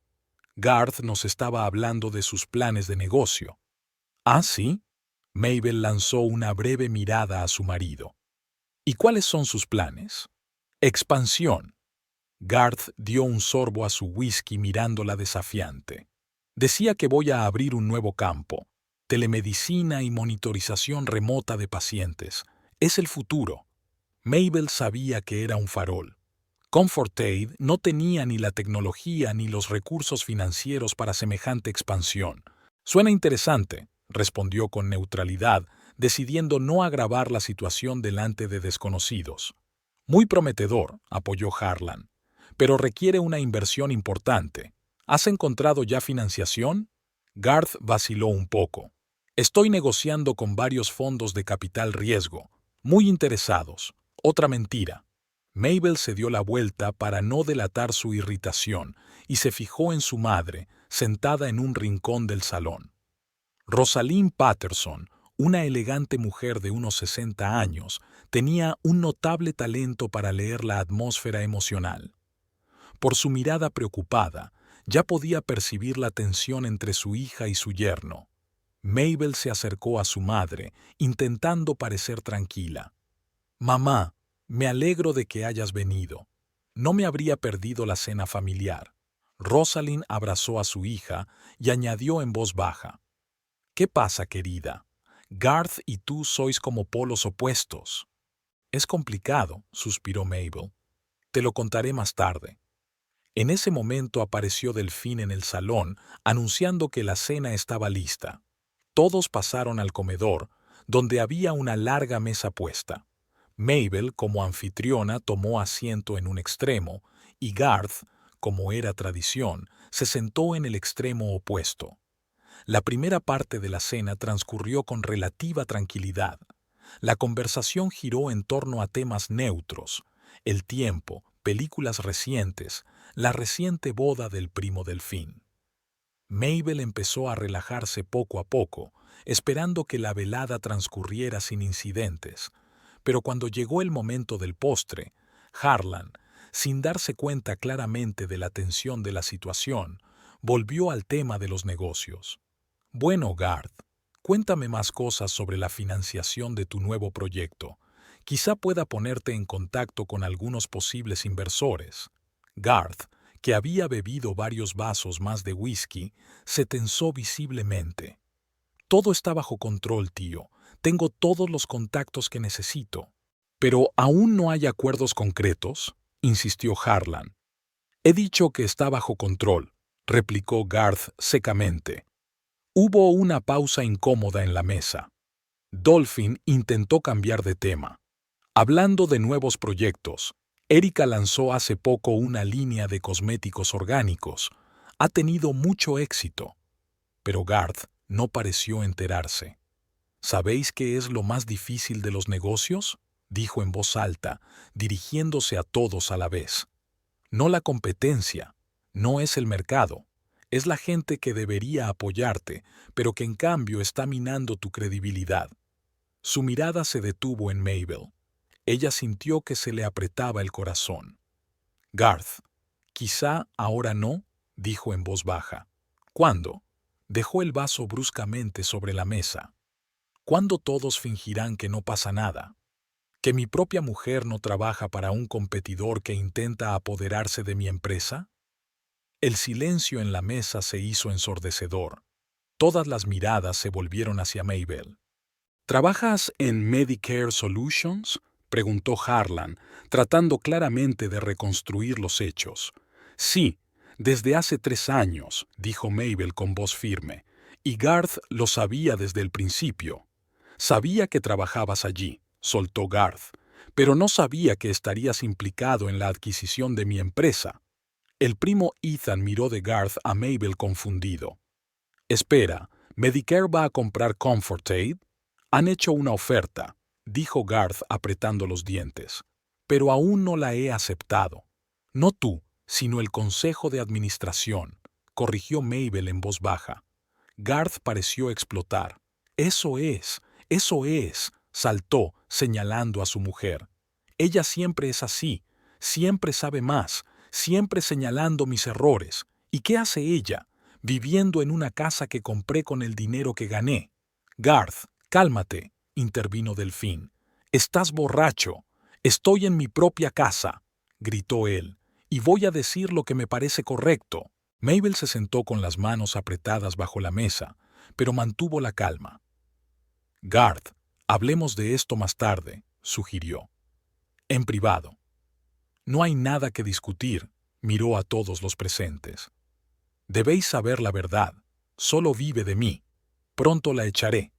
Garth nos estaba hablando de sus planes de negocio. «¿Ah, sí?» Mabel lanzó una breve mirada a su marido. «¿Y cuáles son sus planes?» «Expansión». Garth dio un sorbo a su whisky mirándola desafiante. «Decía que voy a abrir un nuevo campo. Telemedicina y monitorización remota de pacientes. Es el futuro». Mabel sabía que era un farol. Comfort Aid no tenía ni la tecnología ni los recursos financieros para semejante expansión. «Suena interesante», respondió con neutralidad, decidiendo no agravar la situación delante de desconocidos. «Muy prometedor», apoyó Harlan, «pero requiere una inversión importante. ¿Has encontrado ya financiación?» Garth vaciló un poco. «Estoy negociando con varios fondos de capital riesgo, muy interesados». Otra mentira. Mabel se dio la vuelta para no delatar su irritación y se fijó en su madre, sentada en un rincón del salón. Rosalind Patterson, una elegante mujer de unos 60 años, tenía un notable talento para leer la atmósfera emocional. Por su mirada preocupada, ya podía percibir la tensión entre su hija y su yerno. Mabel se acercó a su madre, intentando parecer tranquila. «Mamá, me alegro de que hayas venido. No me habría perdido la cena familiar». Rosalind abrazó a su hija y añadió en voz baja. «¿Qué pasa, querida? Garth y tú sois como polos opuestos». «Es complicado», suspiró Mabel. «Te lo contaré más tarde». En ese momento apareció Delfín en el salón, anunciando que la cena estaba lista. Todos pasaron al comedor, donde había una larga mesa puesta. Mabel, como anfitriona, tomó asiento en un extremo, y Garth, como era tradición, se sentó en el extremo opuesto. La primera parte de la cena transcurrió con relativa tranquilidad. La conversación giró en torno a temas neutros: el tiempo, películas recientes, la reciente boda del primo Delfín. Mabel empezó a relajarse poco a poco, esperando que la velada transcurriera sin incidentes. Pero cuando llegó el momento del postre, Harlan, sin darse cuenta claramente de la tensión de la situación, volvió al tema de los negocios. «Bueno, Garth, cuéntame más cosas sobre la financiación de tu nuevo proyecto. Quizá pueda ponerte en contacto con algunos posibles inversores». Garth, que había bebido varios vasos más de whisky, se tensó visiblemente. «Todo está bajo control, tío. Tengo todos los contactos que necesito». «¿Pero aún no hay acuerdos concretos?», insistió Harlan. «He dicho que está bajo control», replicó Garth secamente. Hubo una pausa incómoda en la mesa. Dolphin intentó cambiar de tema. «Hablando de nuevos proyectos, Erika lanzó hace poco una línea de cosméticos orgánicos. Ha tenido mucho éxito». Pero Garth no pareció enterarse. «¿Sabéis qué es lo más difícil de los negocios?», dijo en voz alta, dirigiéndose a todos a la vez. «No la competencia, no es el mercado, es la gente que debería apoyarte, pero que en cambio está minando tu credibilidad». Su mirada se detuvo en Mabel. Ella sintió que se le apretaba el corazón. «Garth, quizá ahora no», dijo en voz baja. «¿Cuándo?». Dejó el vaso bruscamente sobre la mesa. «¿Cuándo todos fingirán que no pasa nada? ¿Que mi propia mujer no trabaja para un competidor que intenta apoderarse de mi empresa?». El silencio en la mesa se hizo ensordecedor. Todas las miradas se volvieron hacia Mabel. «¿Trabajas en Medicare Solutions?», preguntó Harlan, tratando claramente de reconstruir los hechos. «Sí, desde hace 3 años», dijo Mabel con voz firme, «y Garth lo sabía desde el principio». «Sabía que trabajabas allí», soltó Garth, «pero no sabía que estarías implicado en la adquisición de mi empresa». El primo Ethan miró de Garth a Mabel confundido. «Espera, ¿Medicare va a comprar Comfort Aid?». «Han hecho una oferta», dijo Garth apretando los dientes. pero aún no la he aceptado. No tú, sino el consejo de administración, corrigió Mabel en voz baja. Garth pareció explotar. Eso es, saltó, señalando a su mujer. Ella siempre es así, siempre sabe más, siempre señalando mis errores. ¿Y qué hace ella? Viviendo en una casa que compré con el dinero que gané. Garth, cálmate, intervino Delfín. Estás borracho. Estoy en mi propia casa, gritó él, y voy a decir lo que me parece correcto. Mabel se sentó con las manos apretadas bajo la mesa, pero mantuvo la calma. Garth, hablemos de esto más tarde, sugirió. En privado. No hay nada que discutir, miró a todos los presentes. Debéis saber la verdad, solo vive de mí. Pronto la echaré.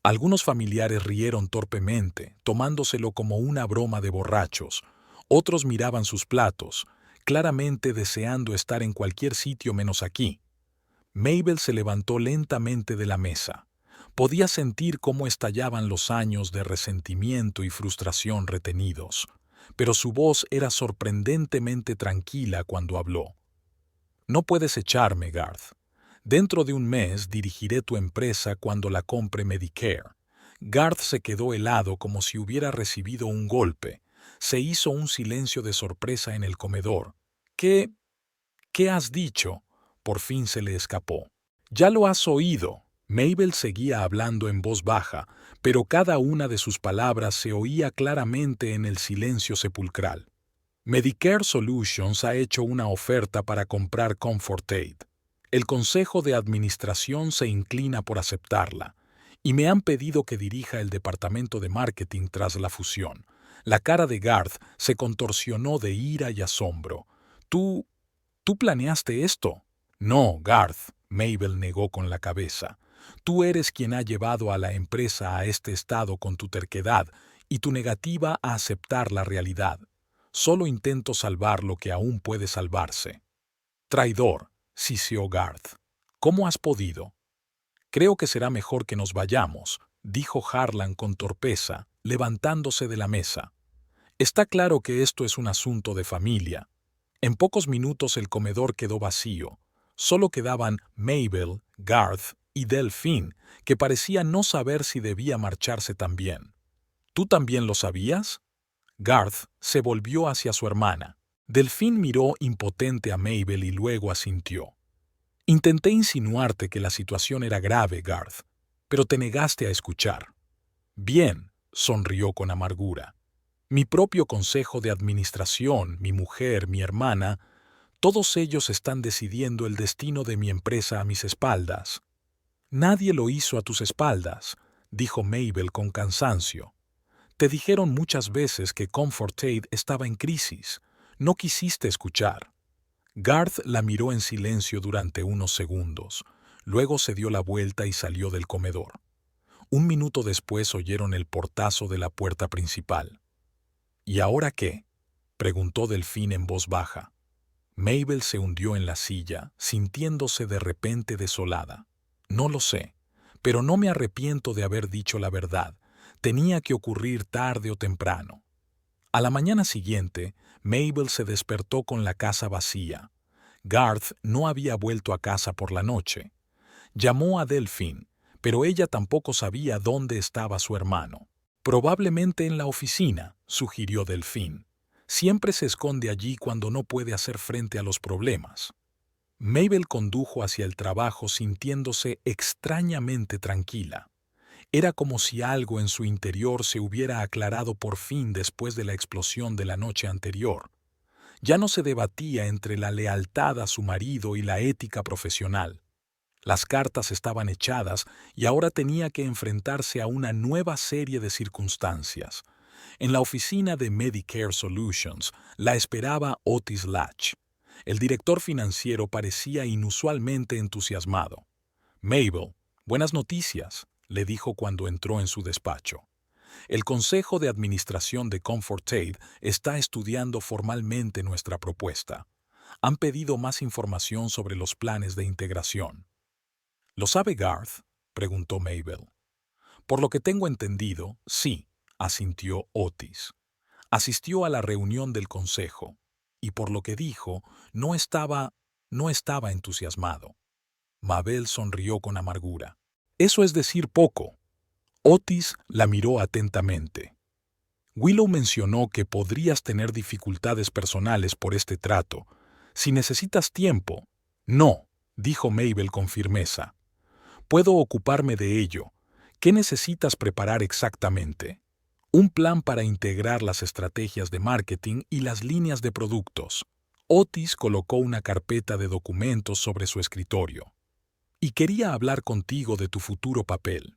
Algunos familiares rieron torpemente, tomándoselo como una broma de borrachos. Otros miraban sus platos, claramente deseando estar en cualquier sitio menos aquí. Mabel se levantó lentamente de la mesa. Podía sentir cómo estallaban los años de resentimiento y frustración retenidos, pero su voz era sorprendentemente tranquila cuando habló. No puedes echarme, Garth. Dentro de un mes dirigiré tu empresa cuando la compre Medicare. Garth se quedó helado como si hubiera recibido un golpe. Se hizo un silencio de sorpresa en el comedor. ¿Qué has dicho? Por fin se le escapó. Ya lo has oído. Mabel seguía hablando en voz baja, pero cada una de sus palabras se oía claramente en el silencio sepulcral. Medicare Solutions ha hecho una oferta para comprar Comfort Aid. El Consejo de Administración se inclina por aceptarla, y me han pedido que dirija el departamento de marketing tras la fusión. La cara de Garth se contorsionó de ira y asombro. ¿Tú planeaste esto? No, Garth, Mabel negó con la cabeza. Tú eres quien ha llevado a la empresa a este estado con tu terquedad y tu negativa a aceptar la realidad. Solo intento salvar lo que aún puede salvarse. Traidor, siseó Garth. ¿Cómo has podido? Creo que será mejor que nos vayamos, dijo Harlan con torpeza, levantándose de la mesa. Está claro que esto es un asunto de familia. En pocos minutos el comedor quedó vacío. Solo quedaban Mabel, Garth y Delphine, que parecía no saber si debía marcharse también. ¿Tú también lo sabías? Garth se volvió hacia su hermana. Delphine miró impotente a Mabel y luego asintió. Intenté insinuarte que la situación era grave, Garth, pero te negaste a escuchar. Bien, sonrió con amargura. Mi propio consejo de administración, mi mujer, mi hermana, todos ellos están decidiendo el destino de mi empresa a mis espaldas. Nadie lo hizo a tus espaldas, dijo Mabel con cansancio. Te dijeron muchas veces que Comfort Aid estaba en crisis. No quisiste escuchar. Garth la miró en silencio durante unos segundos. Luego se dio la vuelta y salió del comedor. Un minuto después oyeron el portazo de la puerta principal. ¿Y ahora qué?, preguntó Delphine en voz baja. Mabel se hundió en la silla, sintiéndose de repente desolada. No lo sé, pero no me arrepiento de haber dicho la verdad. Tenía que ocurrir tarde o temprano. A la mañana siguiente, Mabel se despertó con la casa vacía. Garth no había vuelto a casa por la noche. Llamó a Delphine, pero ella tampoco sabía dónde estaba su hermano. Probablemente en la oficina, sugirió Delphine. Siempre se esconde allí cuando no puede hacer frente a los problemas. Mabel condujo hacia el trabajo sintiéndose extrañamente tranquila. Era como si algo en su interior se hubiera aclarado por fin después de la explosión de la noche anterior. Ya no se debatía entre la lealtad a su marido y la ética profesional. Las cartas estaban echadas y ahora tenía que enfrentarse a una nueva serie de circunstancias. En la oficina de Medicare Solutions la esperaba Otis Latch. El director financiero parecía inusualmente entusiasmado. Mabel, buenas noticias, le dijo cuando entró en su despacho. El Consejo de Administración de Comfort Aid está estudiando formalmente nuestra propuesta. Han pedido más información sobre los planes de integración. ¿Lo sabe Garth?, preguntó Mabel. Por lo que tengo entendido, sí, asintió Otis. Asistió a la reunión del consejo, y por lo que dijo, no estaba entusiasmado. Mabel sonrió con amargura. Eso es decir poco. Otis la miró atentamente. Willow mencionó que podrías tener dificultades personales por este trato. Si necesitas tiempo. No, dijo Mabel con firmeza. Puedo ocuparme de ello. ¿Qué necesitas preparar exactamente? Un plan para integrar las estrategias de marketing y las líneas de productos. Otis colocó una carpeta de documentos sobre su escritorio. Y quería hablar contigo de tu futuro papel.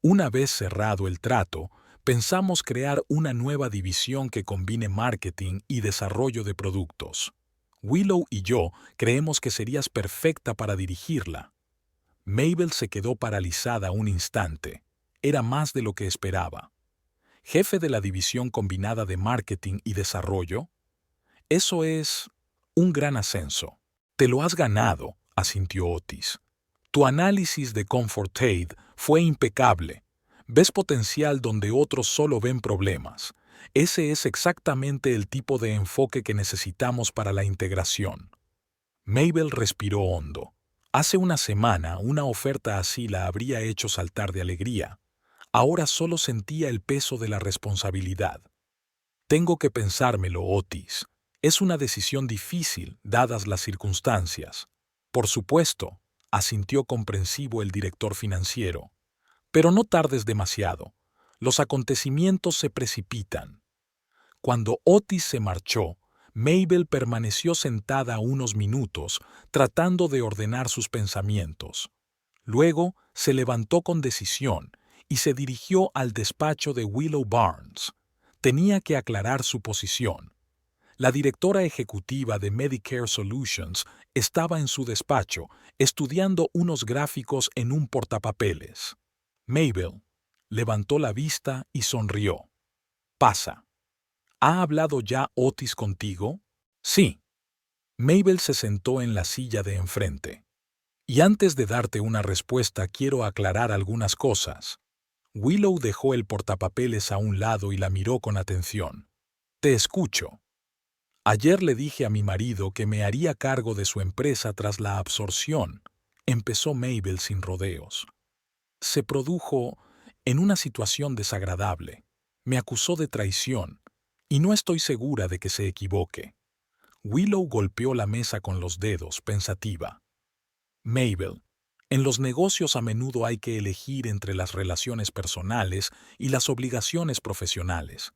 Una vez cerrado el trato, pensamos crear una nueva división que combine marketing y desarrollo de productos. Willow y yo creemos que serías perfecta para dirigirla. Mabel se quedó paralizada un instante. Era más de lo que esperaba. ¿Jefe de la división combinada de marketing y desarrollo? Eso es un gran ascenso. Te lo has ganado, asintió Otis. Tu análisis de Comfort Aid fue impecable. Ves potencial donde otros solo ven problemas. Ese es exactamente el tipo de enfoque que necesitamos para la integración. Mabel respiró hondo. Hace una semana una oferta así la habría hecho saltar de alegría. Ahora solo sentía el peso de la responsabilidad. Tengo que pensármelo, Otis. Es una decisión difícil, dadas las circunstancias. Por supuesto, asintió comprensivo el director financiero. Pero no tardes demasiado. Los acontecimientos se precipitan. Cuando Otis se marchó, Mabel permaneció sentada unos minutos, tratando de ordenar sus pensamientos. Luego se levantó con decisión y se dirigió al despacho de Willow Barnes. Tenía que aclarar su posición. La directora ejecutiva de Medicare Solutions estaba en su despacho, estudiando unos gráficos en un portapapeles. Mabel levantó la vista y sonrió. Pasa. ¿Ha hablado ya Otis contigo? Sí. Mabel se sentó en la silla de enfrente. Y antes de darte una respuesta quiero aclarar algunas cosas. Willow dejó el portapapeles a un lado y la miró con atención. Te escucho. Ayer le dije a mi marido que me haría cargo de su empresa tras la absorción. Empezó Mabel sin rodeos. Se produjo en una situación desagradable. Me acusó de traición, y no estoy segura de que se equivoque. Willow golpeó la mesa con los dedos, pensativa. Mabel, en los negocios a menudo hay que elegir entre las relaciones personales y las obligaciones profesionales.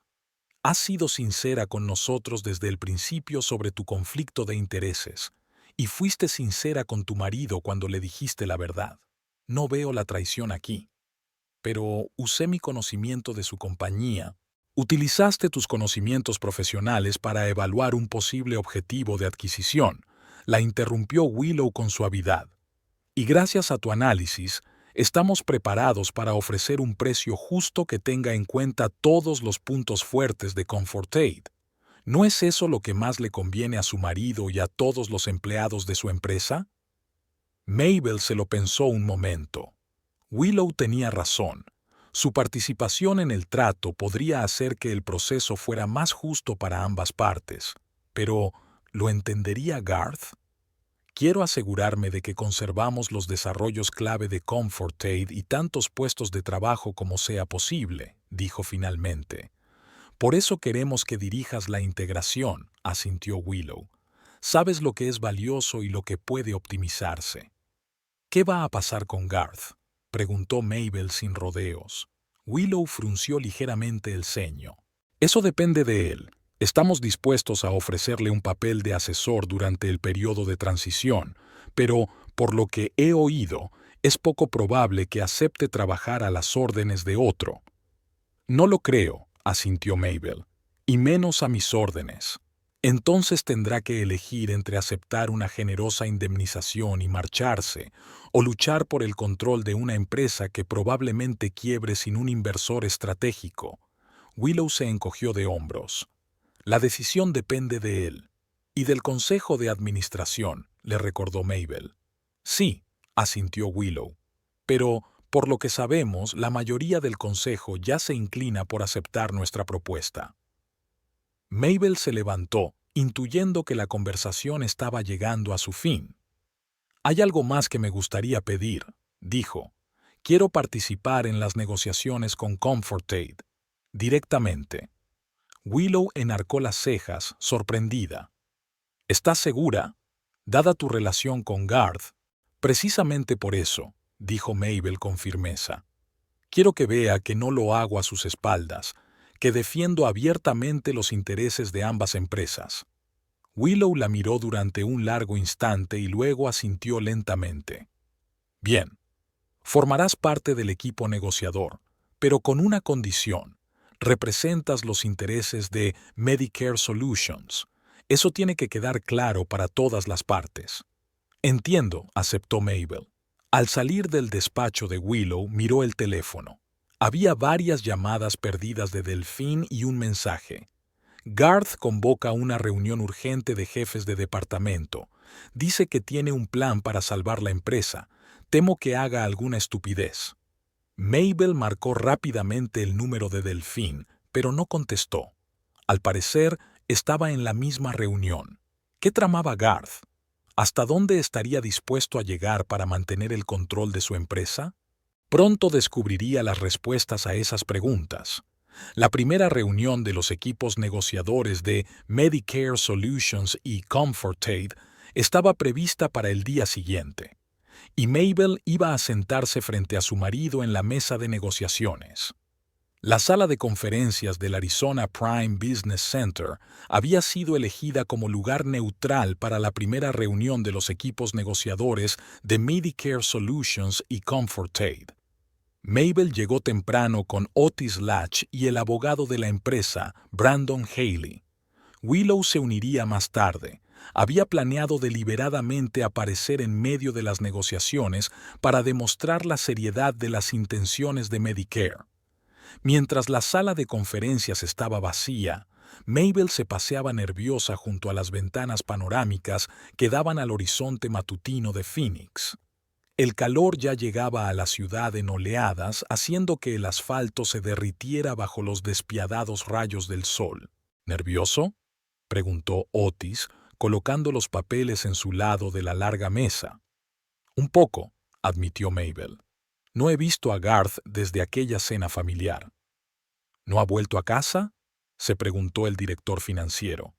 Has sido sincera con nosotros desde el principio sobre tu conflicto de intereses, y fuiste sincera con tu marido cuando le dijiste la verdad. No veo la traición aquí. Pero usé mi conocimiento de su compañía. Utilizaste tus conocimientos profesionales para evaluar un posible objetivo de adquisición. La interrumpió Willow con suavidad. Y gracias a tu análisis, estamos preparados para ofrecer un precio justo que tenga en cuenta todos los puntos fuertes de Comfort Aid. ¿No es eso lo que más le conviene a su marido y a todos los empleados de su empresa? Mabel se lo pensó un momento. Willow tenía razón. Su participación en el trato podría hacer que el proceso fuera más justo para ambas partes. Pero, ¿lo entendería Garth? Quiero asegurarme de que conservamos los desarrollos clave de Comfort Aid y tantos puestos de trabajo como sea posible, dijo finalmente. Por eso queremos que dirijas la integración, asintió Willow. Sabes lo que es valioso y lo que puede optimizarse. ¿Qué va a pasar con Garth?, preguntó Mabel sin rodeos. Willow frunció ligeramente el ceño. Eso depende de él. Estamos dispuestos a ofrecerle un papel de asesor durante el periodo de transición, pero, por lo que he oído, es poco probable que acepte trabajar a las órdenes de otro. No lo creo, asintió Mabel, y menos a mis órdenes. Entonces tendrá que elegir entre aceptar una generosa indemnización y marcharse, o luchar por el control de una empresa que probablemente quiebre sin un inversor estratégico. Willow se encogió de hombros. La decisión depende de él. Y del Consejo de Administración, le recordó Mabel. Sí, asintió Willow. Pero, por lo que sabemos, la mayoría del Consejo ya se inclina por aceptar nuestra propuesta. Mabel se levantó, intuyendo que la conversación estaba llegando a su fin. «Hay algo más que me gustaría pedir», dijo. «Quiero participar en las negociaciones con Comfort Aid. Directamente». Willow enarcó las cejas, sorprendida. «¿Estás segura? Dada tu relación con Garth». «Precisamente por eso», dijo Mabel con firmeza. «Quiero que vea que no lo hago a sus espaldas, que defiendo abiertamente los intereses de ambas empresas». Willow la miró durante un largo instante y luego asintió lentamente. «Bien, formarás parte del equipo negociador, pero con una condición. Representas los intereses de Medicare Solutions. Eso tiene que quedar claro para todas las partes». «Entiendo», aceptó Mabel. Al salir del despacho de Willow, miró el teléfono. Había varias llamadas perdidas de Delphine y un mensaje. «Garth convoca una reunión urgente de jefes de departamento. Dice que tiene un plan para salvar la empresa. Temo que haga alguna estupidez». Mabel marcó rápidamente el número de Delphine, pero no contestó. Al parecer, estaba en la misma reunión. ¿Qué tramaba Garth? ¿Hasta dónde estaría dispuesto a llegar para mantener el control de su empresa? Pronto descubriría las respuestas a esas preguntas. La primera reunión de los equipos negociadores de Medicare Solutions y Comfort Aid estaba prevista para el día siguiente, y Mabel iba a sentarse frente a su marido en la mesa de negociaciones. La sala de conferencias del Arizona Prime Business Center había sido elegida como lugar neutral para la primera reunión de los equipos negociadores de Medicare Solutions y Comfort Aid. Mabel llegó temprano con Otis Latch y el abogado de la empresa, Brandon Haley. Willow se uniría más tarde. Había planeado deliberadamente aparecer en medio de las negociaciones para demostrar la seriedad de las intenciones de Medicare. Mientras la sala de conferencias estaba vacía, Mabel se paseaba nerviosa junto a las ventanas panorámicas que daban al horizonte matutino de Phoenix. El calor ya llegaba a la ciudad en oleadas, haciendo que el asfalto se derritiera bajo los despiadados rayos del sol. «¿Nervioso?», preguntó Otis, colocando los papeles en su lado de la larga mesa. «Un poco», admitió Mabel. «No he visto a Garth desde aquella cena familiar». «¿No ha vuelto a casa?», se preguntó el director financiero.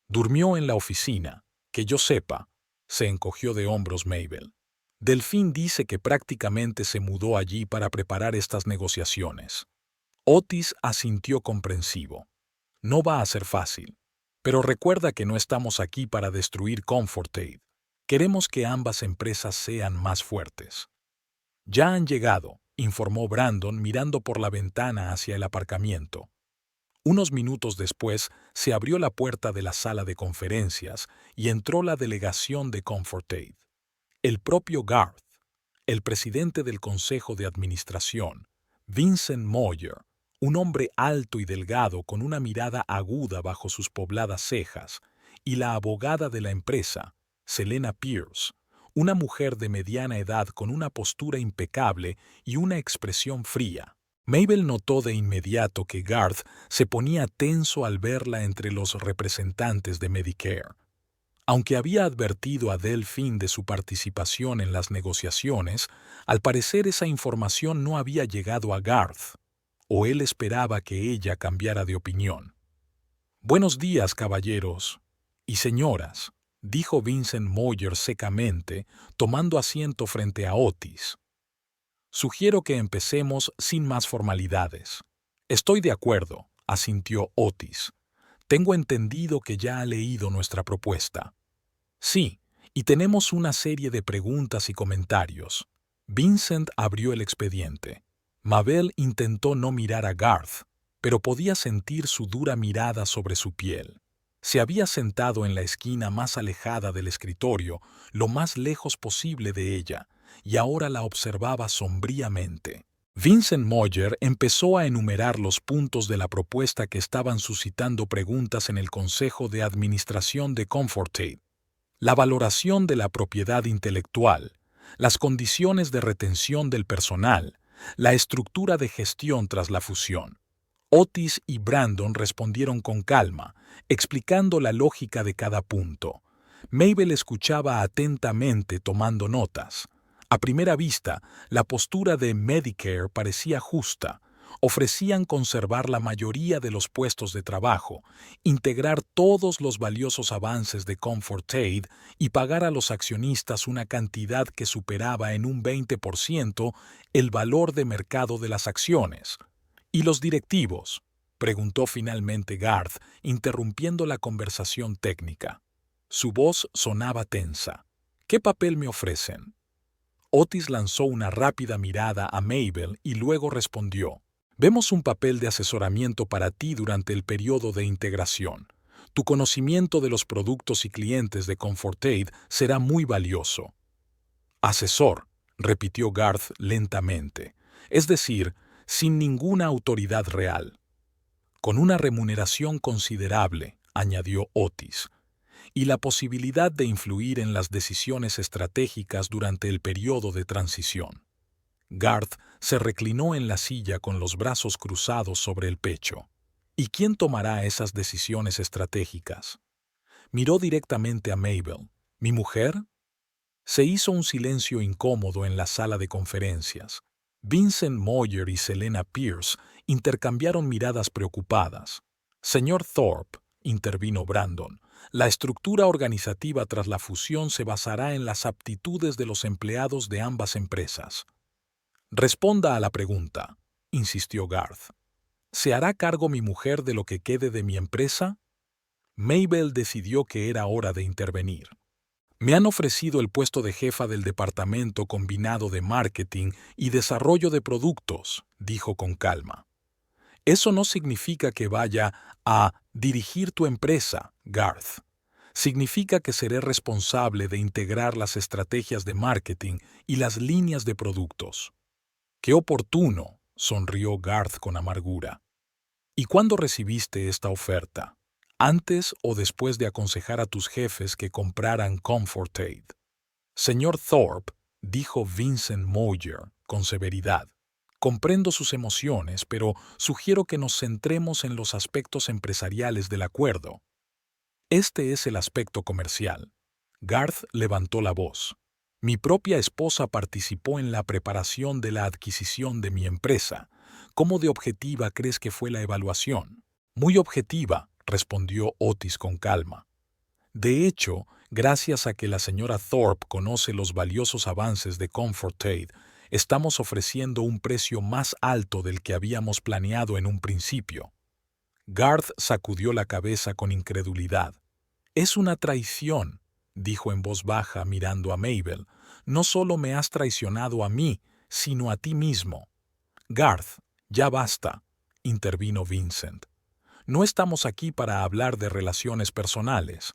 «Durmió en la oficina. Que yo sepa», se encogió de hombros Mabel. «Delphine dice que prácticamente se mudó allí para preparar estas negociaciones». Otis asintió comprensivo. «No va a ser fácil. Pero recuerda que no estamos aquí para destruir Comfort Aid. Queremos que ambas empresas sean más fuertes». «Ya han llegado», informó Brandon mirando por la ventana hacia el aparcamiento. Unos minutos después se abrió la puerta de la sala de conferencias y entró la delegación de Comfort Aid. El propio Garth, el presidente del Consejo de Administración, Vincent Moyer, un hombre alto y delgado con una mirada aguda bajo sus pobladas cejas, y la abogada de la empresa, Selena Pierce, una mujer de mediana edad con una postura impecable y una expresión fría. Mabel notó de inmediato que Garth se ponía tenso al verla entre los representantes de Medicare. Aunque había advertido a Delphine de su participación en las negociaciones, al parecer esa información no había llegado a Garth, o él esperaba que ella cambiara de opinión. «Buenos días, caballeros y señoras», dijo Vincent Moyer secamente, tomando asiento frente a Otis. «Sugiero que empecemos sin más formalidades». «Estoy de acuerdo», asintió Otis. «Tengo entendido que ya ha leído nuestra propuesta». «Sí, y tenemos una serie de preguntas y comentarios». Vincent abrió el expediente. Mabel intentó no mirar a Garth, pero podía sentir su dura mirada sobre su piel. Se había sentado en la esquina más alejada del escritorio, lo más lejos posible de ella, y ahora la observaba sombríamente. Vincent Moyer empezó a enumerar los puntos de la propuesta que estaban suscitando preguntas en el Consejo de Administración de Comfort Aid. La valoración de la propiedad intelectual, las condiciones de retención del personal, la estructura de gestión tras la fusión. Otis y Brandon respondieron con calma, explicando la lógica de cada punto. Mabel escuchaba atentamente tomando notas. A primera vista, la postura de Medicare parecía justa. Ofrecían conservar la mayoría de los puestos de trabajo, integrar todos los valiosos avances de Comfort Aid y pagar a los accionistas una cantidad que superaba en un 20% el valor de mercado de las acciones. ¿Y los directivos?, preguntó finalmente Garth, interrumpiendo la conversación técnica. Su voz sonaba tensa. ¿Qué papel me ofrecen? Otis lanzó una rápida mirada a Mabel y luego respondió: Vemos un papel de asesoramiento para ti durante el periodo de integración. Tu conocimiento de los productos y clientes de Comfort Aid será muy valioso. Asesor, repitió Garth lentamente, es decir, sin ninguna autoridad real. Con una remuneración considerable, añadió Otis, y la posibilidad de influir en las decisiones estratégicas durante el periodo de transición. Garth se reclinó en la silla con los brazos cruzados sobre el pecho. ¿Y quién tomará esas decisiones estratégicas? Miró directamente a Mabel. ¿Mi mujer? Se hizo un silencio incómodo en la sala de conferencias. Vincent Moyer y Selena Pierce intercambiaron miradas preocupadas. Señor Thorpe, intervino Brandon, la estructura organizativa tras la fusión se basará en las aptitudes de los empleados de ambas empresas. Responda a la pregunta, insistió Garth. ¿Se hará cargo mi mujer de lo que quede de mi empresa? Mabel decidió que era hora de intervenir. Me han ofrecido el puesto de jefa del departamento combinado de marketing y desarrollo de productos, dijo con calma. Eso no significa que vaya a dirigir tu empresa, Garth. Significa que seré responsable de integrar las estrategias de marketing y las líneas de productos. ¡Qué oportuno!, sonrió Garth con amargura. ¿Y cuándo recibiste esta oferta? ¿Antes o después de aconsejar a tus jefes que compraran Comfort Aid? Señor Thorpe, dijo Vincent Moyer con severidad, comprendo sus emociones, pero sugiero que nos centremos en los aspectos empresariales del acuerdo. Este es el aspecto comercial. Garth levantó la voz. Mi propia esposa participó en la preparación de la adquisición de mi empresa. ¿Cómo de objetiva crees que fue la evaluación? Muy objetiva, respondió Otis con calma. De hecho, gracias a que la señora Thorpe conoce los valiosos avances de Comfort Aid, estamos ofreciendo un precio más alto del que habíamos planeado en un principio. Garth sacudió la cabeza con incredulidad. Es una traición, dijo en voz baja mirando a Mabel. No solo me has traicionado a mí, sino a ti mismo. Garth, ya basta, intervino Vincent. No estamos aquí para hablar de relaciones personales.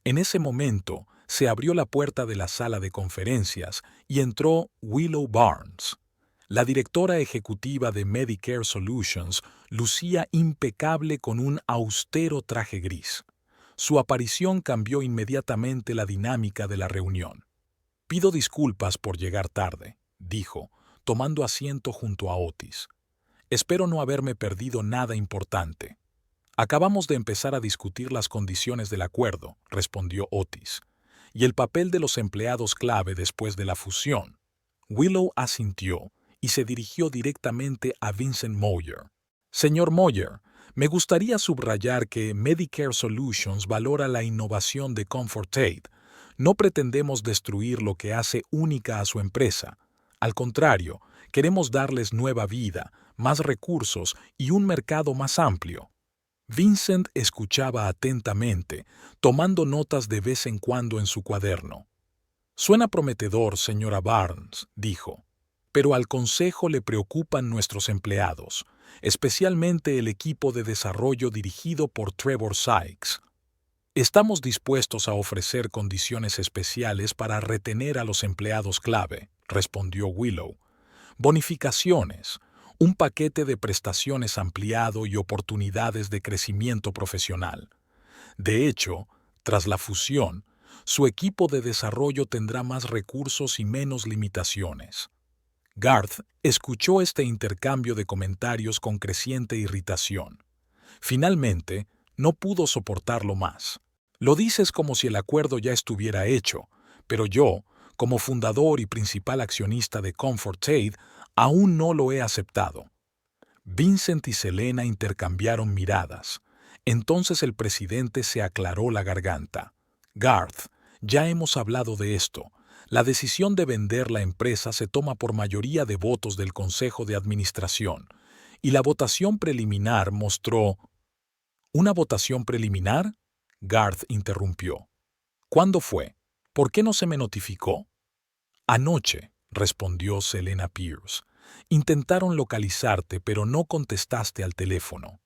En ese momento, se abrió la puerta de la sala de conferencias y entró Willow Barnes. La directora ejecutiva de Medicare Solutions lucía impecable con un austero traje gris. Su aparición cambió inmediatamente la dinámica de la reunión. Pido disculpas por llegar tarde, dijo, tomando asiento junto a Otis. Espero no haberme perdido nada importante. Acabamos de empezar a discutir las condiciones del acuerdo, respondió Otis, y el papel de los empleados clave después de la fusión. Willow asintió y se dirigió directamente a Vincent Moyer. Señor Moyer, me gustaría subrayar que Medicare Solutions valora la innovación de Comfort Aid. No pretendemos destruir lo que hace única a su empresa. Al contrario, queremos darles nueva vida, más recursos y un mercado más amplio. Vincent escuchaba atentamente, tomando notas de vez en cuando en su cuaderno. Suena prometedor, señora Barnes, dijo, pero al consejo le preocupan nuestros empleados, especialmente el equipo de desarrollo dirigido por Trevor Sykes. Estamos dispuestos a ofrecer condiciones especiales para retener a los empleados clave, respondió Willow. Bonificaciones, un paquete de prestaciones ampliado y oportunidades de crecimiento profesional. De hecho, tras la fusión, su equipo de desarrollo tendrá más recursos y menos limitaciones. Garth escuchó este intercambio de comentarios con creciente irritación. Finalmente, no pudo soportarlo más. Lo dices como si el acuerdo ya estuviera hecho, pero yo, como fundador y principal accionista de Comfort Aid, aún no lo he aceptado. Vincent y Selena intercambiaron miradas. Entonces el presidente se aclaró la garganta. Garth, ya hemos hablado de esto. La decisión de vender la empresa se toma por mayoría de votos del Consejo de Administración, y la votación preliminar mostró... ¿Una votación preliminar? Garth interrumpió. ¿Cuándo fue? ¿Por qué no se me notificó? Anoche, respondió Selena Pierce. Intentaron localizarte, pero no contestaste al teléfono.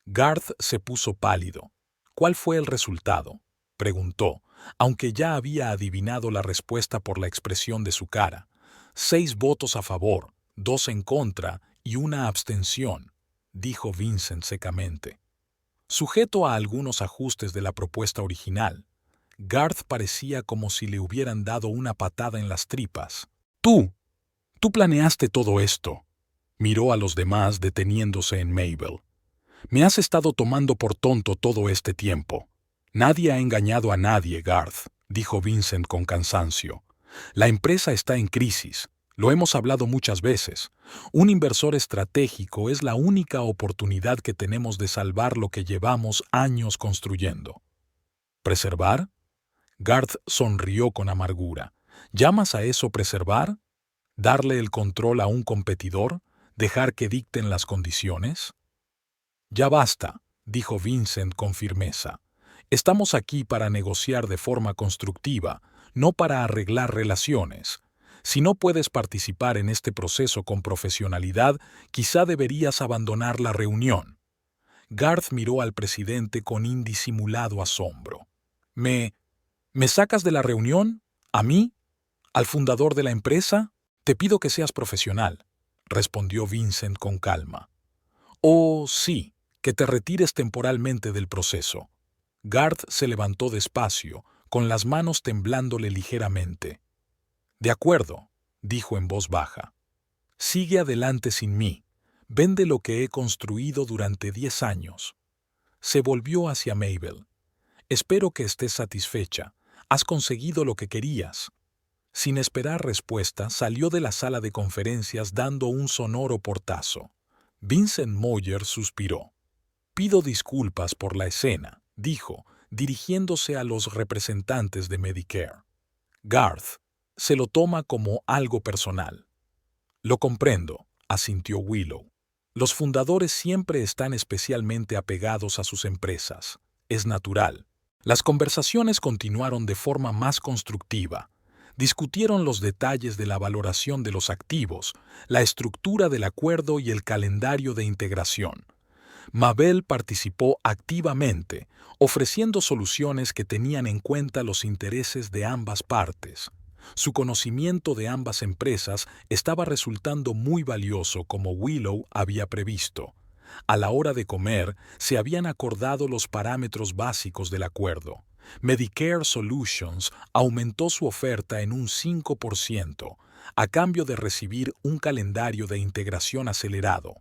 Garth se puso pálido. ¿Cuál fue el resultado?, preguntó, aunque ya había adivinado la respuesta por la expresión de su cara. 6 votos a favor, 2 en contra y 1 abstención, dijo Vincent secamente. Sujeto a algunos ajustes de la propuesta original, Garth parecía como si le hubieran dado una patada en las tripas. ¡Tú! ¡Tú planeaste todo esto! Miró a los demás deteniéndose en Mabel. Me has estado tomando por tonto todo este tiempo. Nadie ha engañado a nadie, Garth, dijo Vincent con cansancio. La empresa está en crisis. Lo hemos hablado muchas veces. Un inversor estratégico es la única oportunidad que tenemos de salvar lo que llevamos años construyendo. ¿Preservar? Garth sonrió con amargura. ¿Llamas a eso preservar? ¿Darle el control a un competidor? ¿Dejar que dicten las condiciones? Ya basta, dijo Vincent con firmeza. Estamos aquí para negociar de forma constructiva, no para arreglar relaciones. Si no puedes participar en este proceso con profesionalidad, quizá deberías abandonar la reunión. Garth miró al presidente con indisimulado asombro. ¿Me sacas de la reunión? ¿A mí? ¿Al fundador de la empresa? Te pido que seas profesional, respondió Vincent con calma. Oh, sí, que te retires temporalmente del proceso. Garth se levantó despacio, con las manos temblándole ligeramente. De acuerdo, dijo en voz baja. Sigue adelante sin mí. Vende lo que he construido durante 10 años. Se volvió hacia Mabel. Espero que estés satisfecha. Has conseguido lo que querías. Sin esperar respuesta, salió de la sala de conferencias dando un sonoro portazo. Vincent Moyer suspiró. Pido disculpas por la escena, dijo, dirigiéndose a los representantes de Medicare. Garth se lo toma como algo personal. Lo comprendo, asintió Willow. Los fundadores siempre están especialmente apegados a sus empresas. Es natural. Las conversaciones continuaron de forma más constructiva. Discutieron los detalles de la valoración de los activos, la estructura del acuerdo y el calendario de integración. Mabel participó activamente, ofreciendo soluciones que tenían en cuenta los intereses de ambas partes. Su conocimiento de ambas empresas estaba resultando muy valioso como Willow había previsto. A la hora de comer, se habían acordado los parámetros básicos del acuerdo. Medicare Solutions aumentó su oferta en un 5%, a cambio de recibir un calendario de integración acelerado.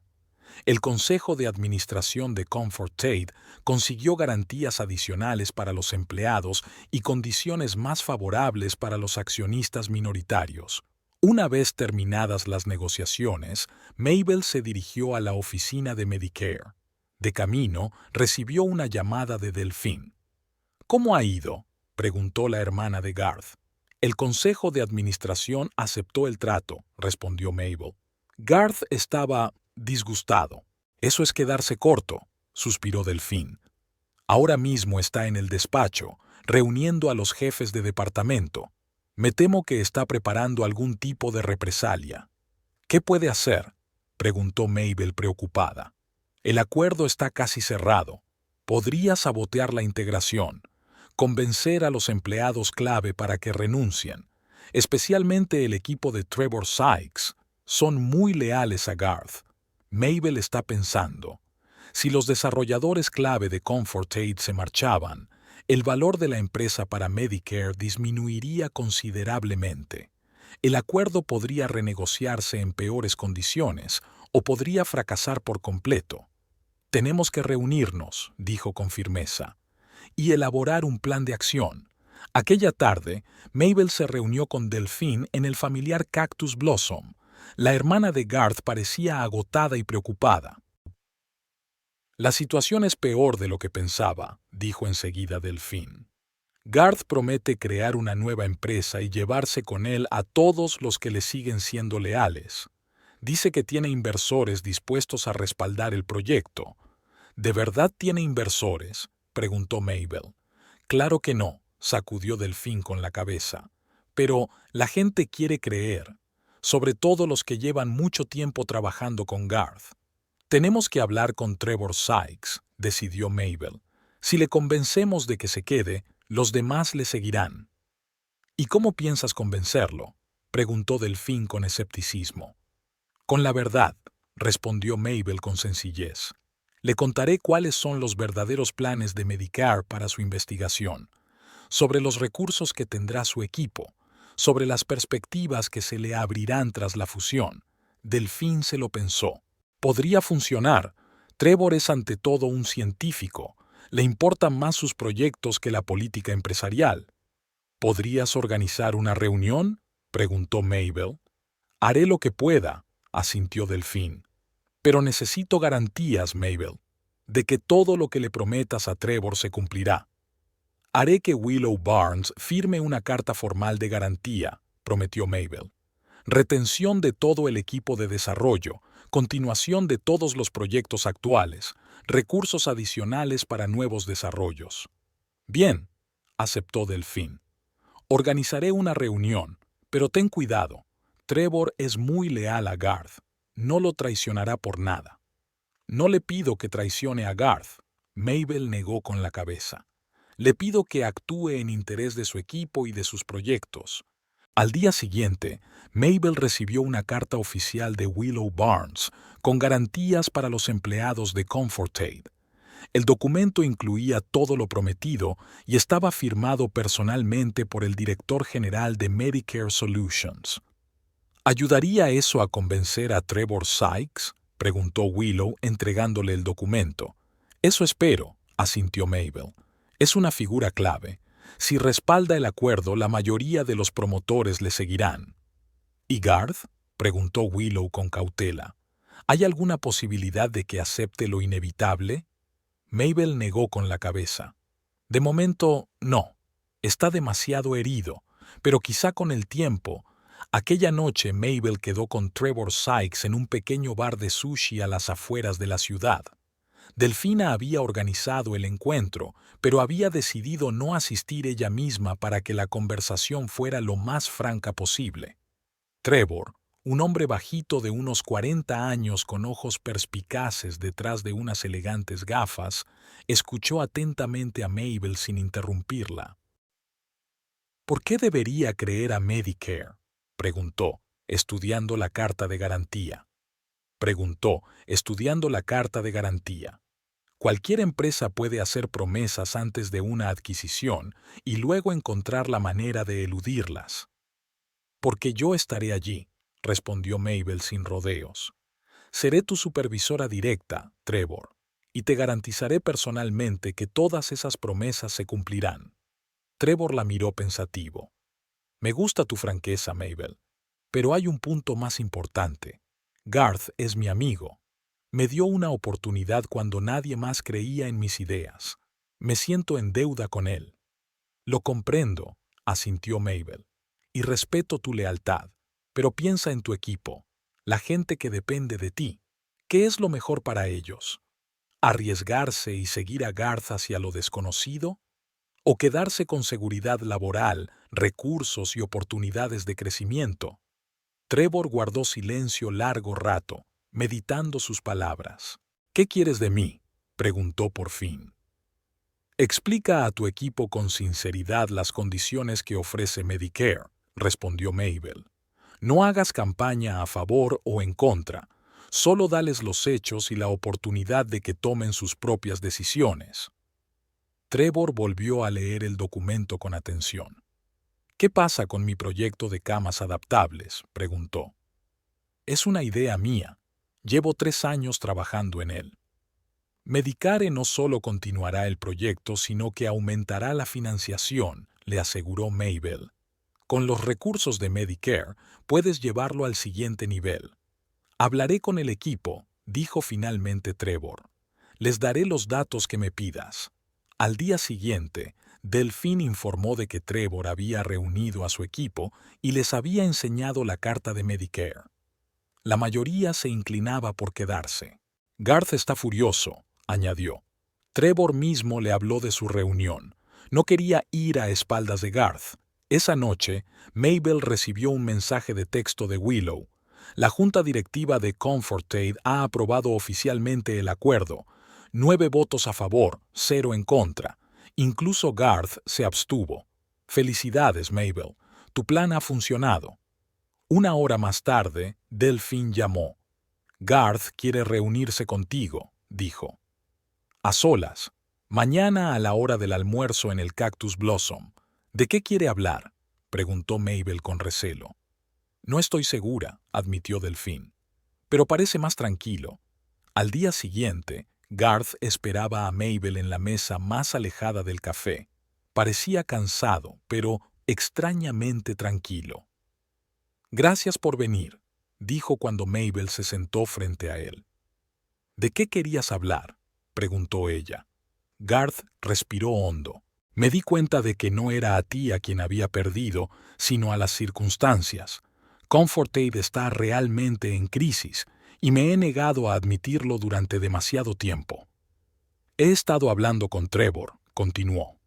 El Consejo de Administración de Comfort Aid consiguió garantías adicionales para los empleados y condiciones más favorables para los accionistas minoritarios. Una vez terminadas las negociaciones, Mabel se dirigió a la oficina de Medicare. De camino, recibió una llamada de Delphine. ¿Cómo ha ido?, preguntó la hermana de Garth. El Consejo de Administración aceptó el trato, respondió Mabel. Garth estaba disgustado. Eso es quedarse corto, suspiró Delphine. Ahora mismo está en el despacho, reuniendo a los jefes de departamento. Me temo que está preparando algún tipo de represalia. ¿Qué puede hacer?, preguntó Mabel preocupada. El acuerdo está casi cerrado. Podría sabotear la integración, convencer a los empleados clave para que renuncien, especialmente el equipo de Trevor Sykes. Son muy leales a Garth. Mabel está pensando, si los desarrolladores clave de Comfort Aid se marchaban, el valor de la empresa para Medicare disminuiría considerablemente. El acuerdo podría renegociarse en peores condiciones o podría fracasar por completo. Tenemos que reunirnos, dijo con firmeza, y elaborar un plan de acción. Aquella tarde, Mabel se reunió con Delphine en el familiar Cactus Blossom. La hermana de Garth parecía agotada y preocupada. La situación es peor de lo que pensaba, dijo enseguida Delphine. Garth promete crear una nueva empresa y llevarse con él a todos los que le siguen siendo leales. Dice que tiene inversores dispuestos a respaldar el proyecto. ¿De verdad tiene inversores?, preguntó Mabel. Claro que no, sacudió Delphine con la cabeza. Pero la gente quiere creer, sobre todo los que llevan mucho tiempo trabajando con Garth. Tenemos que hablar con Trevor Sykes, decidió Mabel. Si le convencemos de que se quede, los demás le seguirán. ¿Y cómo piensas convencerlo?, preguntó Delphine con escepticismo. Con la verdad, respondió Mabel con sencillez. Le contaré cuáles son los verdaderos planes de Medicare para su investigación, sobre los recursos que tendrá su equipo, sobre las perspectivas que se le abrirán tras la fusión. Delphine se lo pensó. Podría funcionar. Trevor es ante todo un científico. Le importan más sus proyectos que la política empresarial. ¿Podrías organizar una reunión?, preguntó Mabel. Haré lo que pueda, asintió Delphine. Pero necesito garantías, Mabel, de que todo lo que le prometas a Trevor se cumplirá. Haré que Willow Barnes firme una carta formal de garantía, prometió Mabel. Retención de todo el equipo de desarrollo, continuación de todos los proyectos actuales, recursos adicionales para nuevos desarrollos. Bien, aceptó Delphine. Organizaré una reunión, pero ten cuidado. Trevor es muy leal a Garth. No lo traicionará por nada. No le pido que traicione a Garth. Mabel negó con la cabeza. Le pido que actúe en interés de su equipo y de sus proyectos. Al día siguiente, Mabel recibió una carta oficial de Willow Barnes con garantías para los empleados de Comfortaid. El documento incluía todo lo prometido y estaba firmado personalmente por el director general de Medicare Solutions. ¿Ayudaría eso a convencer a Trevor Sykes?, preguntó Willow entregándole el documento. Eso espero, asintió Mabel. Es una figura clave. Si respalda el acuerdo, la mayoría de los promotores le seguirán. ¿Y Garth?, preguntó Willow con cautela. ¿Hay alguna posibilidad de que acepte lo inevitable? Mabel negó con la cabeza. De momento, no. Está demasiado herido, pero quizá con el tiempo. Aquella noche Mabel quedó con Trevor Sykes en un pequeño bar de sushi a las afueras de la ciudad. Delphina había organizado el encuentro, pero había decidido no asistir ella misma para que la conversación fuera lo más franca posible. Trevor, un hombre bajito de unos 40 años con ojos perspicaces detrás de unas elegantes gafas, escuchó atentamente a Mabel sin interrumpirla. ¿Por qué debería creer a Medicare?, preguntó, estudiando la carta de garantía. Cualquier empresa puede hacer promesas antes de una adquisición y luego encontrar la manera de eludirlas. Porque yo estaré allí, respondió Mabel sin rodeos. Seré tu supervisora directa, Trevor, y te garantizaré personalmente que todas esas promesas se cumplirán. Trevor la miró pensativo. Me gusta tu franqueza, Mabel, pero hay un punto más importante. Garth es mi amigo. Me dio una oportunidad cuando nadie más creía en mis ideas. Me siento en deuda con él. Lo comprendo, asintió Mabel, y respeto tu lealtad, pero piensa en tu equipo, la gente que depende de ti. ¿Qué es lo mejor para ellos? ¿Arriesgarse y seguir a Garth hacia lo desconocido? ¿O quedarse con seguridad laboral, recursos y oportunidades de crecimiento? Trevor guardó silencio largo rato, meditando sus palabras. ¿Qué quieres de mí?, preguntó por fin. Explica a tu equipo con sinceridad las condiciones que ofrece Medicare, respondió Mabel. No hagas campaña a favor o en contra, solo dales los hechos y la oportunidad de que tomen sus propias decisiones. Trevor volvió a leer el documento con atención. ¿Qué pasa con mi proyecto de camas adaptables?, preguntó. Es una idea mía. Llevo 3 años trabajando en él. Medicare no solo continuará el proyecto, sino que aumentará la financiación, le aseguró Mabel. Con los recursos de Medicare, puedes llevarlo al siguiente nivel. Hablaré con el equipo, dijo finalmente Trevor. Les daré los datos que me pidas. Al día siguiente, Delphine informó de que Trevor había reunido a su equipo y les había enseñado la carta de Medicare. La mayoría se inclinaba por quedarse. Garth está furioso, añadió. Trevor mismo le habló de su reunión. No quería ir a espaldas de Garth. Esa noche, Mabel recibió un mensaje de texto de Willow. La junta directiva de Comfort Aid ha aprobado oficialmente el acuerdo. 9 votos a favor, 0 en contra. Incluso Garth se abstuvo. Felicidades, Mabel. Tu plan ha funcionado. 1 hora más tarde, Delphine llamó. Garth quiere reunirse contigo, dijo. A solas. Mañana a la hora del almuerzo en el Cactus Blossom. ¿De qué quiere hablar?, preguntó Mabel con recelo. No estoy segura, admitió Delphine. Pero parece más tranquilo. Al día siguiente, Garth esperaba a Mabel en la mesa más alejada del café. Parecía cansado, pero extrañamente tranquilo. Gracias por venir, dijo cuando Mabel se sentó frente a él. ¿De qué querías hablar?, preguntó ella. Garth respiró hondo. Me di cuenta de que no era a ti a quien había perdido, sino a las circunstancias. Comfort Aid está realmente en crisis, y me he negado a admitirlo durante demasiado tiempo. He estado hablando con Trevor, continuó.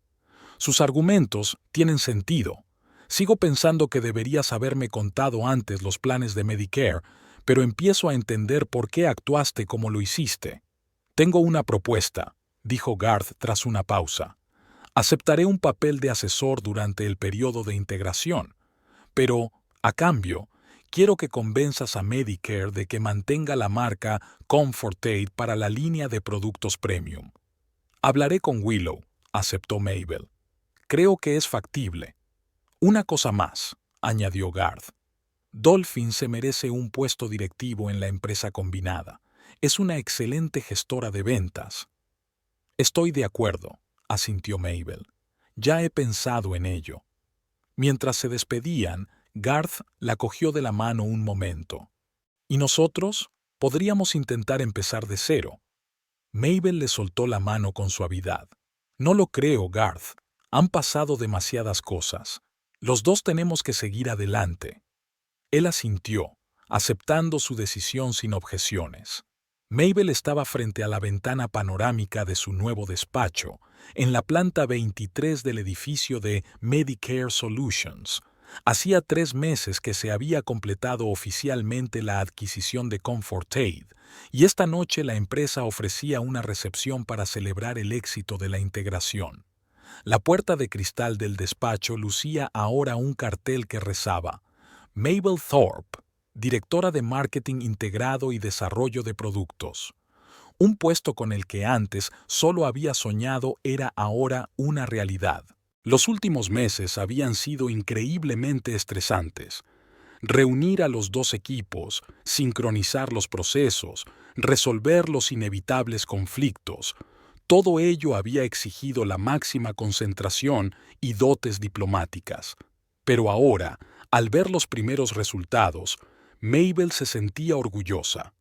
Sus argumentos tienen sentido. Sigo pensando que deberías haberme contado antes los planes de Medicare, pero empiezo a entender por qué actuaste como lo hiciste. Tengo una propuesta, dijo Garth tras una pausa. Aceptaré un papel de asesor durante el periodo de integración, pero, a cambio, quiero que convenzas a Medicare de que mantenga la marca Comfort Aid para la línea de productos premium. Hablaré con Willow, aceptó Mabel. Creo que es factible. Una cosa más, añadió Garth. Dolphin se merece un puesto directivo en la empresa combinada. Es una excelente gestora de ventas. Estoy de acuerdo, asintió Mabel. Ya he pensado en ello. Mientras se despedían, Garth la cogió de la mano un momento. ¿Y nosotros? Podríamos intentar empezar de cero. Mabel le soltó la mano con suavidad. No lo creo, Garth. Han pasado demasiadas cosas. Los dos tenemos que seguir adelante. Él asintió, aceptando su decisión sin objeciones. Mabel estaba frente a la ventana panorámica de su nuevo despacho, en la planta 23 del edificio de Medicare Solutions. Hacía 3 meses que se había completado oficialmente la adquisición de Comfort Aid, y esta noche la empresa ofrecía una recepción para celebrar el éxito de la integración. La puerta de cristal del despacho lucía ahora un cartel que rezaba: Mabel Thorpe, directora de Marketing Integrado y Desarrollo de Productos. Un puesto con el que antes solo había soñado era ahora una realidad. Los últimos meses habían sido increíblemente estresantes. Reunir a los 2 equipos, sincronizar los procesos, resolver los inevitables conflictos, todo ello había exigido la máxima concentración y dotes diplomáticas. Pero ahora, al ver los primeros resultados, Mabel se sentía orgullosa.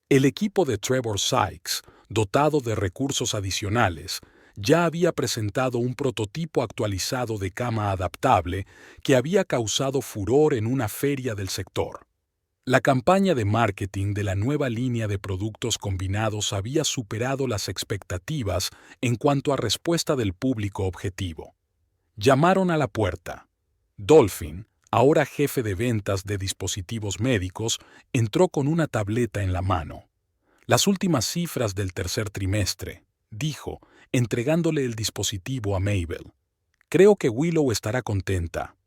El equipo de Trevor Sykes, dotado de recursos adicionales, ya había presentado un prototipo actualizado de cama adaptable que había causado furor en una feria del sector. La campaña de marketing de la nueva línea de productos combinados había superado las expectativas en cuanto a respuesta del público objetivo. Llamaron a la puerta. Dolphin, ahora jefe de ventas de dispositivos médicos, entró con una tableta en la mano. Las últimas cifras del tercer trimestre, dijo, entregándole el dispositivo a Mabel. Creo que Willow estará contenta.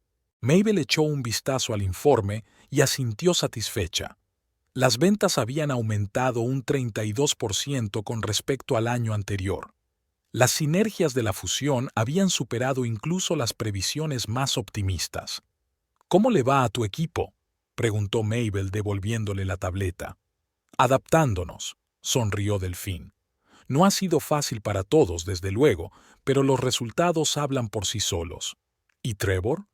Mabel echó un vistazo al informe y asintió satisfecha. Las ventas habían aumentado un 32% con respecto al año anterior. Las sinergias de la fusión habían superado incluso las previsiones más optimistas. ¿Cómo le va a tu equipo?, preguntó Mabel devolviéndole la tableta. Adaptándonos, sonrió Delfín. No ha sido fácil para todos, desde luego, pero los resultados hablan por sí solos. ¿Y Trevor?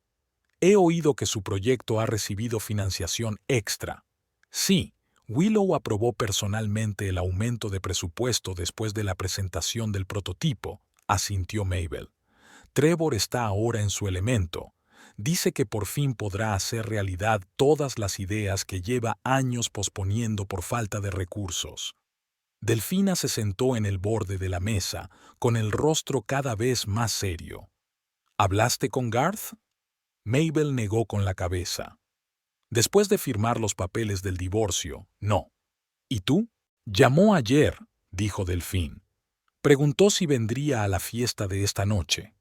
He oído que su proyecto ha recibido financiación extra. Sí, Willow aprobó personalmente el aumento de presupuesto después de la presentación del prototipo, asintió Mabel. Trevor está ahora en su elemento. Dice que por fin podrá hacer realidad todas las ideas que lleva años posponiendo por falta de recursos. Delfina se sentó en el borde de la mesa, con el rostro cada vez más serio. ¿Hablaste con Garth? Mabel negó con la cabeza. Después de firmar los papeles del divorcio, no. ¿Y tú? Llamó ayer, dijo Delfín. Preguntó si vendría a la fiesta de esta noche.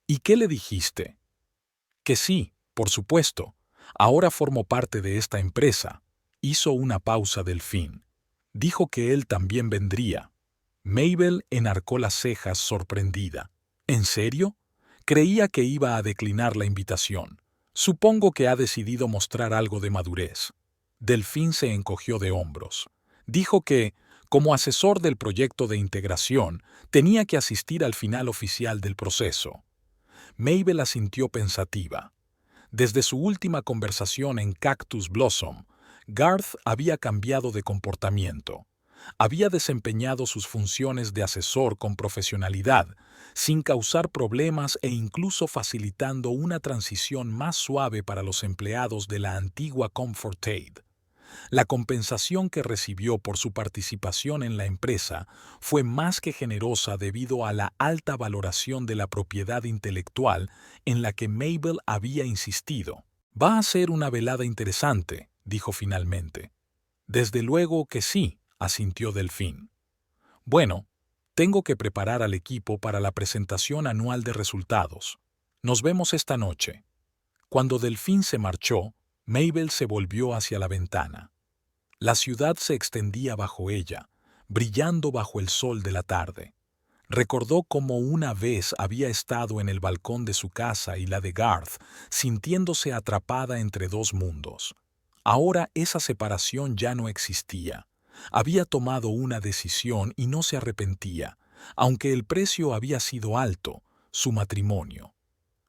¿Y qué le dijiste? Que sí, por supuesto. Ahora formo parte de esta empresa. Hizo una pausa Delfín. Dijo que él también vendría. Mabel enarcó las cejas sorprendida. ¿En serio? Creía que iba a declinar la invitación. Supongo que ha decidido mostrar algo de madurez. Delfín se encogió de hombros. Dijo que, como asesor del proyecto de integración, tenía que asistir al final oficial del proceso. Mabel asintió pensativa. Desde su última conversación en Cactus Blossom, Garth había cambiado de comportamiento. Había desempeñado sus funciones de asesor con profesionalidad, sin causar problemas e incluso facilitando una transición más suave para los empleados de la antigua Comfort Aid. La compensación que recibió por su participación en la empresa fue más que generosa debido a la alta valoración de la propiedad intelectual en la que Mabel había insistido. «Va a ser una velada interesante», dijo finalmente. «Desde luego que sí», asintió Delfín. «Bueno, tengo que preparar al equipo para la presentación anual de resultados. Nos vemos esta noche». Cuando Delfín se marchó, Mabel se volvió hacia la ventana. La ciudad se extendía bajo ella, brillando bajo el sol de la tarde. Recordó cómo una vez había estado en el balcón de su casa y la de Garth, sintiéndose atrapada entre dos mundos. Ahora esa separación ya no existía. Había tomado una decisión y no se arrepentía, aunque el precio había sido alto, su matrimonio.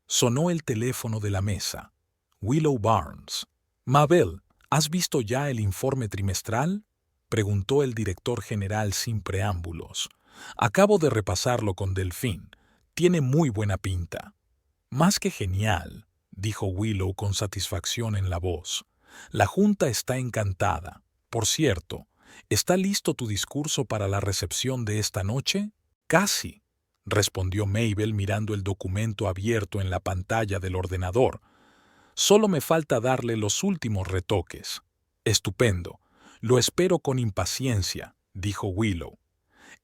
Sonó el teléfono de la mesa. Willow Barnes. «Mabel, ¿has visto ya el informe trimestral?», preguntó el director general sin preámbulos. «Acabo de repasarlo con Delfín. Tiene muy buena pinta». «Más que genial», dijo Willow con satisfacción en la voz. «La junta está encantada. Por cierto, ¿está listo tu discurso para la recepción de esta noche?» «Casi», respondió Mabel mirando el documento abierto en la pantalla del ordenador. «Solo me falta darle los últimos retoques». «Estupendo. Lo espero con impaciencia», dijo Willow.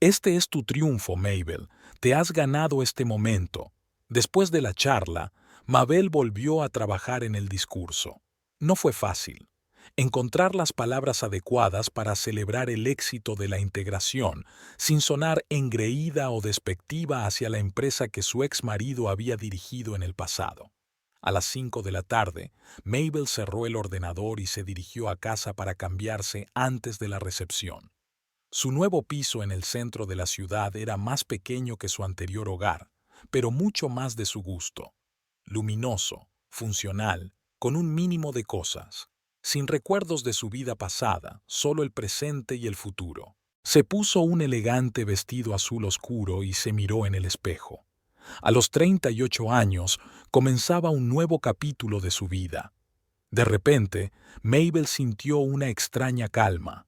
«Este es tu triunfo, Mabel. Te has ganado este momento». Después de la charla, Mabel volvió a trabajar en el discurso. No fue fácil. Encontrar las palabras adecuadas para celebrar el éxito de la integración, sin sonar engreída o despectiva hacia la empresa que su ex marido había dirigido en el pasado. A las 5 de la tarde, Mabel cerró el ordenador y se dirigió a casa para cambiarse antes de la recepción. Su nuevo piso en el centro de la ciudad era más pequeño que su anterior hogar, pero mucho más de su gusto. Luminoso, funcional, con un mínimo de cosas. Sin recuerdos de su vida pasada, solo el presente y el futuro. Se puso un elegante vestido azul oscuro y se miró en el espejo. A los 38 años comenzaba un nuevo capítulo de su vida. De repente, Mabel sintió una extraña calma.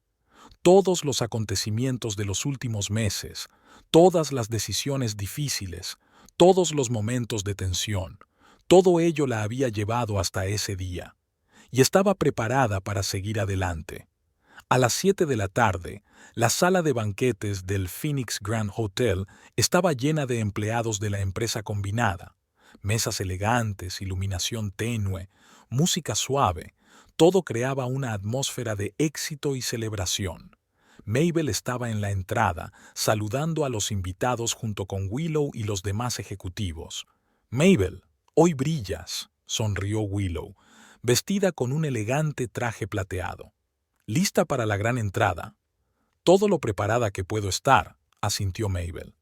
Todos los acontecimientos de los últimos meses, todas las decisiones difíciles, todos los momentos de tensión, todo ello la había llevado hasta ese día. Y estaba preparada para seguir adelante. A las 7 de la tarde, la sala de banquetes del Phoenix Grand Hotel estaba llena de empleados de la empresa combinada. Mesas elegantes, iluminación tenue, música suave, todo creaba una atmósfera de éxito y celebración. Mabel estaba en la entrada, saludando a los invitados junto con Willow y los demás ejecutivos. «Mabel, hoy brillas», sonrió Willow, vestida con un elegante traje plateado. «¿Lista para la gran entrada?» «Todo lo preparada que puedo estar», asintió Mabel.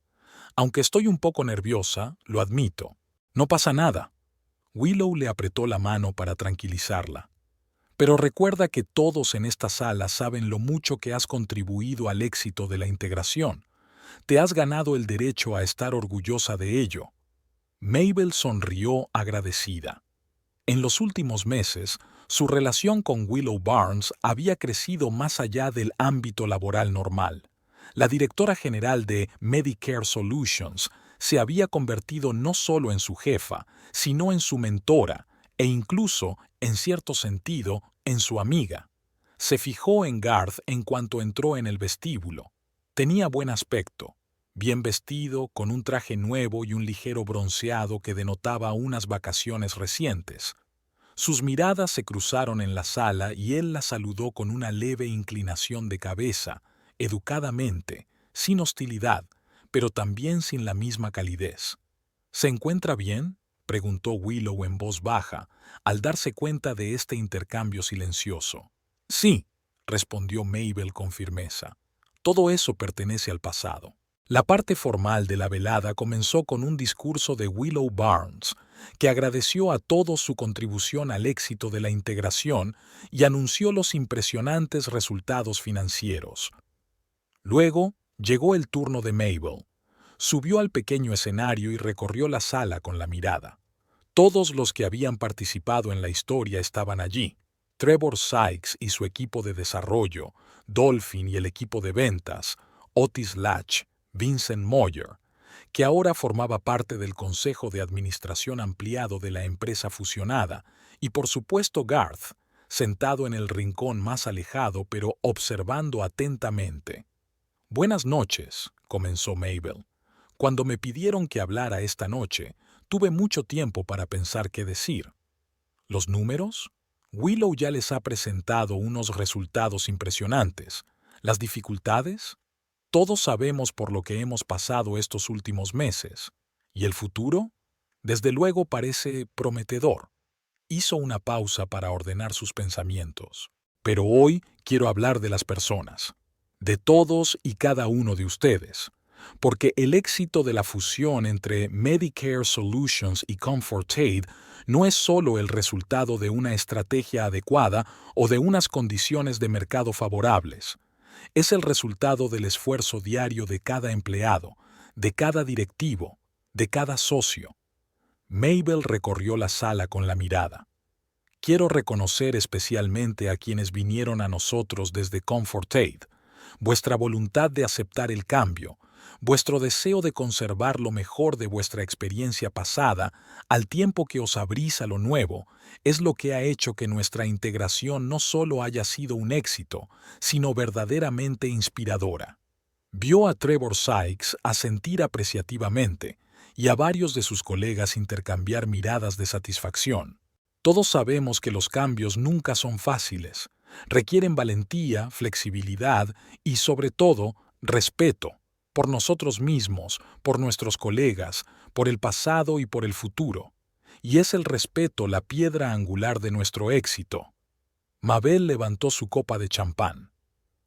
«Aunque estoy un poco nerviosa, lo admito. No pasa nada». Willow le apretó la mano para tranquilizarla. «Pero recuerda que todos en esta sala saben lo mucho que has contribuido al éxito de la integración. Te has ganado el derecho a estar orgullosa de ello». Mabel sonrió agradecida. En los últimos meses, su relación con Willow Barnes había crecido más allá del ámbito laboral normal. La directora general de Medicare Solutions se había convertido no solo en su jefa, sino en su mentora e incluso, en cierto sentido, en su amiga. Se fijó en Garth en cuanto entró en el vestíbulo. Tenía buen aspecto, bien vestido, con un traje nuevo y un ligero bronceado que denotaba unas vacaciones recientes. Sus miradas se cruzaron en la sala y él la saludó con una leve inclinación de cabeza, educadamente, sin hostilidad, pero también sin la misma calidez. «¿Se encuentra bien?», preguntó Willow en voz baja, al darse cuenta de este intercambio silencioso. «Sí», respondió Mabel con firmeza. «Todo eso pertenece al pasado». La parte formal de la velada comenzó con un discurso de Willow Barnes, que agradeció a todos su contribución al éxito de la integración y anunció los impresionantes resultados financieros. Luego llegó el turno de Mabel. Subió al pequeño escenario y recorrió la sala con la mirada. Todos los que habían participado en la historia estaban allí. Trevor Sykes y su equipo de desarrollo, Dolphin y el equipo de ventas, Otis Latch, Vincent Moyer, que ahora formaba parte del consejo de administración ampliado de la empresa fusionada, y por supuesto Garth, sentado en el rincón más alejado pero observando atentamente. «Buenas noches», comenzó Mabel. «Cuando me pidieron que hablara esta noche, tuve mucho tiempo para pensar qué decir. ¿Los números? Willow ya les ha presentado unos resultados impresionantes. ¿Las dificultades? Todos sabemos por lo que hemos pasado estos últimos meses. ¿Y el futuro? Desde luego parece prometedor». Hizo una pausa para ordenar sus pensamientos. «Pero hoy quiero hablar de las personas, de todos y cada uno de ustedes, porque el éxito de la fusión entre Medicare Solutions y Comfort Aid no es solo el resultado de una estrategia adecuada o de unas condiciones de mercado favorables. Es el resultado del esfuerzo diario de cada empleado, de cada directivo, de cada socio». Mabel recorrió la sala con la mirada. «Quiero reconocer especialmente a quienes vinieron a nosotros desde Comfort Aid. Vuestra voluntad de aceptar el cambio, vuestro deseo de conservar lo mejor de vuestra experiencia pasada al tiempo que os abrís a lo nuevo, es lo que ha hecho que nuestra integración no solo haya sido un éxito, sino verdaderamente inspiradora». Vio a Trevor Sykes asentir apreciativamente y a varios de sus colegas intercambiar miradas de satisfacción. Todos sabemos que los cambios nunca son fáciles. Requieren valentía, flexibilidad y, sobre todo, respeto, por nosotros mismos, por nuestros colegas, por el pasado y por el futuro. Y es el respeto la piedra angular de nuestro éxito. Mabel levantó su copa de champán.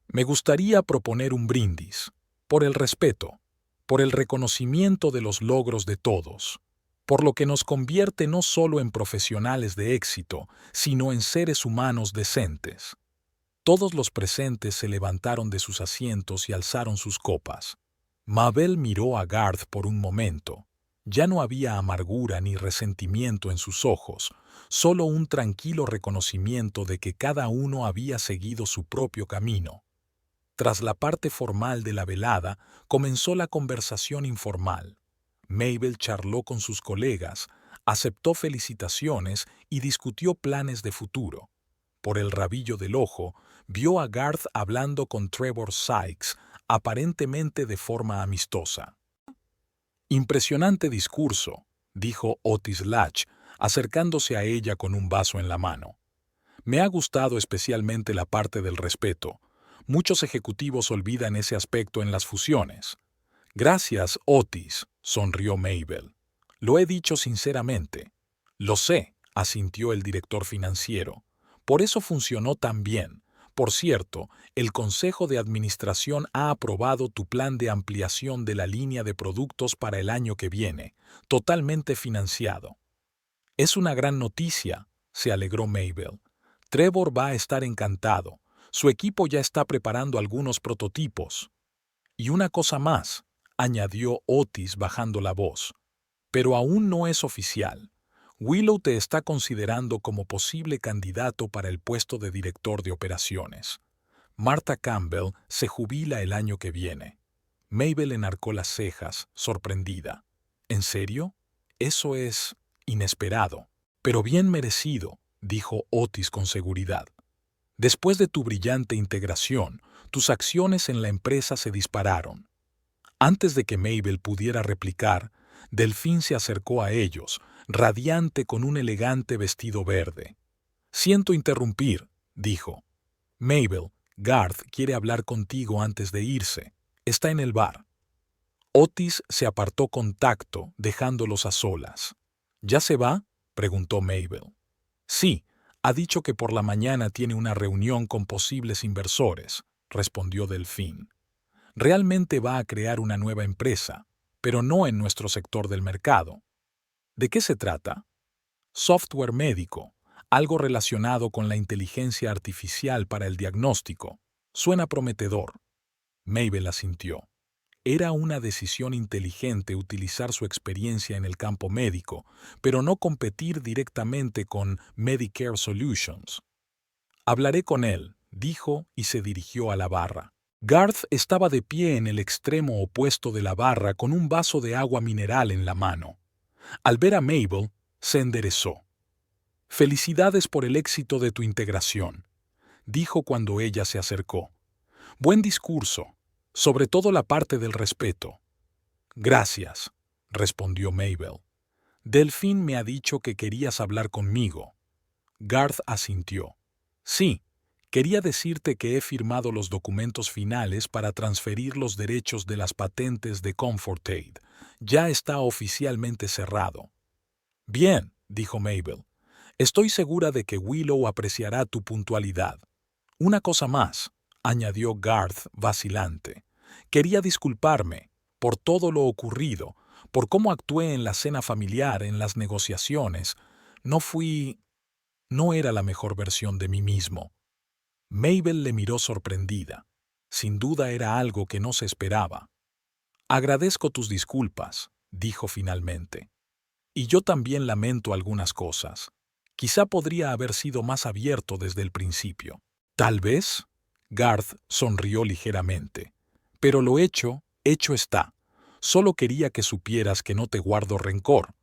«Me gustaría proponer un brindis, por el respeto, por el reconocimiento de los logros de todos, por lo que nos convierte no solo en profesionales de éxito, sino en seres humanos decentes». Todos los presentes se levantaron de sus asientos y alzaron sus copas. Mabel miró a Garth por un momento. Ya no había amargura ni resentimiento en sus ojos, solo un tranquilo reconocimiento de que cada uno había seguido su propio camino. Tras la parte formal de la velada, comenzó la conversación informal. Mabel charló con sus colegas, aceptó felicitaciones y discutió planes de futuro. Por el rabillo del ojo, vio a Garth hablando con Trevor Sykes, aparentemente de forma amistosa. «Impresionante discurso», dijo Otis Latch, acercándose a ella con un vaso en la mano. «Me ha gustado especialmente la parte del respeto. Muchos ejecutivos olvidan ese aspecto en las fusiones. Gracias, Otis, sonrió Mabel. Lo he dicho sinceramente. Lo sé, asintió el director financiero. Por eso funcionó tan bien. Por cierto, el Consejo de Administración ha aprobado tu plan de ampliación de la línea de productos para el año que viene, totalmente financiado. Es una gran noticia, se alegró Mabel. Trevor va a estar encantado. Su equipo ya está preparando algunos prototipos. Y una cosa más, añadió Otis bajando la voz. Pero aún no es oficial. Willow te está considerando como posible candidato para el puesto de director de operaciones. Martha Campbell se jubila el año que viene. Mabel enarcó las cejas, sorprendida. ¿En serio? Eso es inesperado, pero bien merecido, dijo Otis con seguridad. Después de tu brillante integración, tus acciones en la empresa se dispararon. Antes de que Mabel pudiera replicar, Delfín se acercó a ellos, radiante con un elegante vestido verde. Siento interrumpir, dijo. Mabel, Garth quiere hablar contigo antes de irse. Está en el bar. Otis se apartó con tacto, dejándolos a solas. ¿Ya se va?, preguntó Mabel. Sí, ha dicho que por la mañana tiene una reunión con posibles inversores, respondió Delfín. Realmente va a crear una nueva empresa, pero no en nuestro sector del mercado. ¿De qué se trata? Software médico, algo relacionado con la inteligencia artificial para el diagnóstico. Suena prometedor. Mabel asintió. Era una decisión inteligente utilizar su experiencia en el campo médico, pero no competir directamente con Medicare Solutions. Hablaré con él, dijo y se dirigió a la barra. Garth estaba de pie en el extremo opuesto de la barra con un vaso de agua mineral en la mano. Al ver a Mabel, se enderezó. «Felicidades por el éxito de tu integración», dijo cuando ella se acercó. «Buen discurso, sobre todo la parte del respeto». «Gracias», respondió Mabel. «Delfín me ha dicho que querías hablar conmigo». Garth asintió. «Sí, quería decirte que he firmado los documentos finales para transferir los derechos de las patentes de ComfortAid. Ya está oficialmente cerrado». «Bien», dijo Mabel. «Estoy segura de que Willow apreciará tu puntualidad». «Una cosa más», añadió Garth vacilante. «Quería disculparme por todo lo ocurrido, por cómo actué en la cena familiar, en las negociaciones. No era la mejor versión de mí mismo». Mabel le miró sorprendida. Sin duda era algo que no se esperaba. «Agradezco tus disculpas», dijo finalmente. «Y yo también lamento algunas cosas. Quizá podría haber sido más abierto desde el principio». «Tal vez», Garth sonrió ligeramente. «Pero lo hecho está. Solo quería que supieras que no te guardo rencor.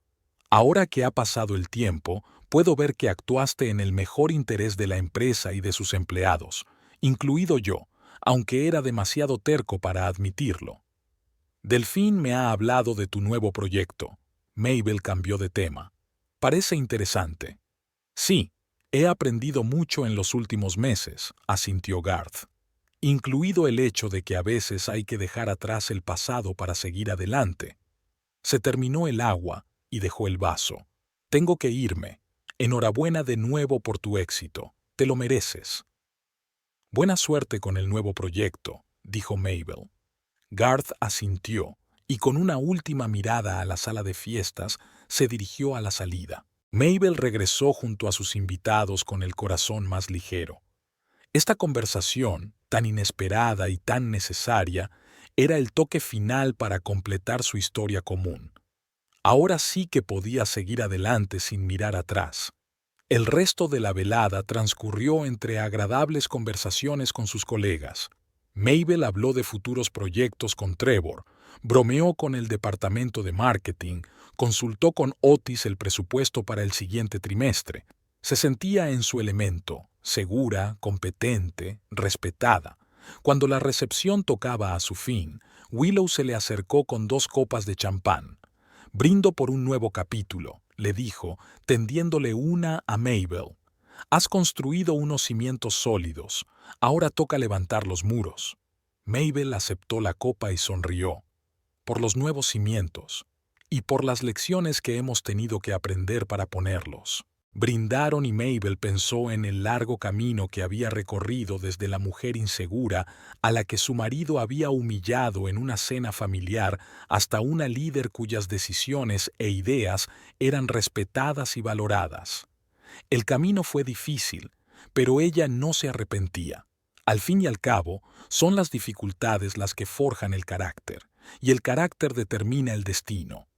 Ahora que ha pasado el tiempo, puedo ver que actuaste en el mejor interés de la empresa y de sus empleados, incluido yo, aunque era demasiado terco para admitirlo». «Delfín me ha hablado de tu nuevo proyecto». Mabel cambió de tema. «Parece interesante». «Sí, he aprendido mucho en los últimos meses», asintió Garth. «Incluido el hecho de que a veces hay que dejar atrás el pasado para seguir adelante». Se terminó el agua y dejó el vaso. «Tengo que irme. Enhorabuena de nuevo por tu éxito. Te lo mereces». «Buena suerte con el nuevo proyecto», dijo Mabel. Garth asintió y con una última mirada a la sala de fiestas se dirigió a la salida. Mabel regresó junto a sus invitados con el corazón más ligero. Esta conversación, tan inesperada y tan necesaria, era el toque final para completar su historia común. Ahora sí que podía seguir adelante sin mirar atrás. El resto de la velada transcurrió entre agradables conversaciones con sus colegas. Mabel habló de futuros proyectos con Trevor, bromeó con el departamento de marketing, consultó con Otis el presupuesto para el siguiente trimestre. Se sentía en su elemento, segura, competente, respetada. Cuando la recepción tocaba a su fin, Willow se le acercó con 2 copas de champán. «Brindo por un nuevo capítulo», le dijo, tendiéndole una a Mabel. Has construido unos cimientos sólidos. Ahora toca levantar los muros. Mabel aceptó la copa y sonrió. Por los nuevos cimientos y por las lecciones que hemos tenido que aprender para ponerlos. Brindaron y Mabel pensó en el largo camino que había recorrido desde la mujer insegura a la que su marido había humillado en una cena familiar hasta una líder cuyas decisiones e ideas eran respetadas y valoradas. El camino fue difícil, pero ella no se arrepentía. Al fin y al cabo, son las dificultades las que forjan el carácter, y el carácter determina el destino.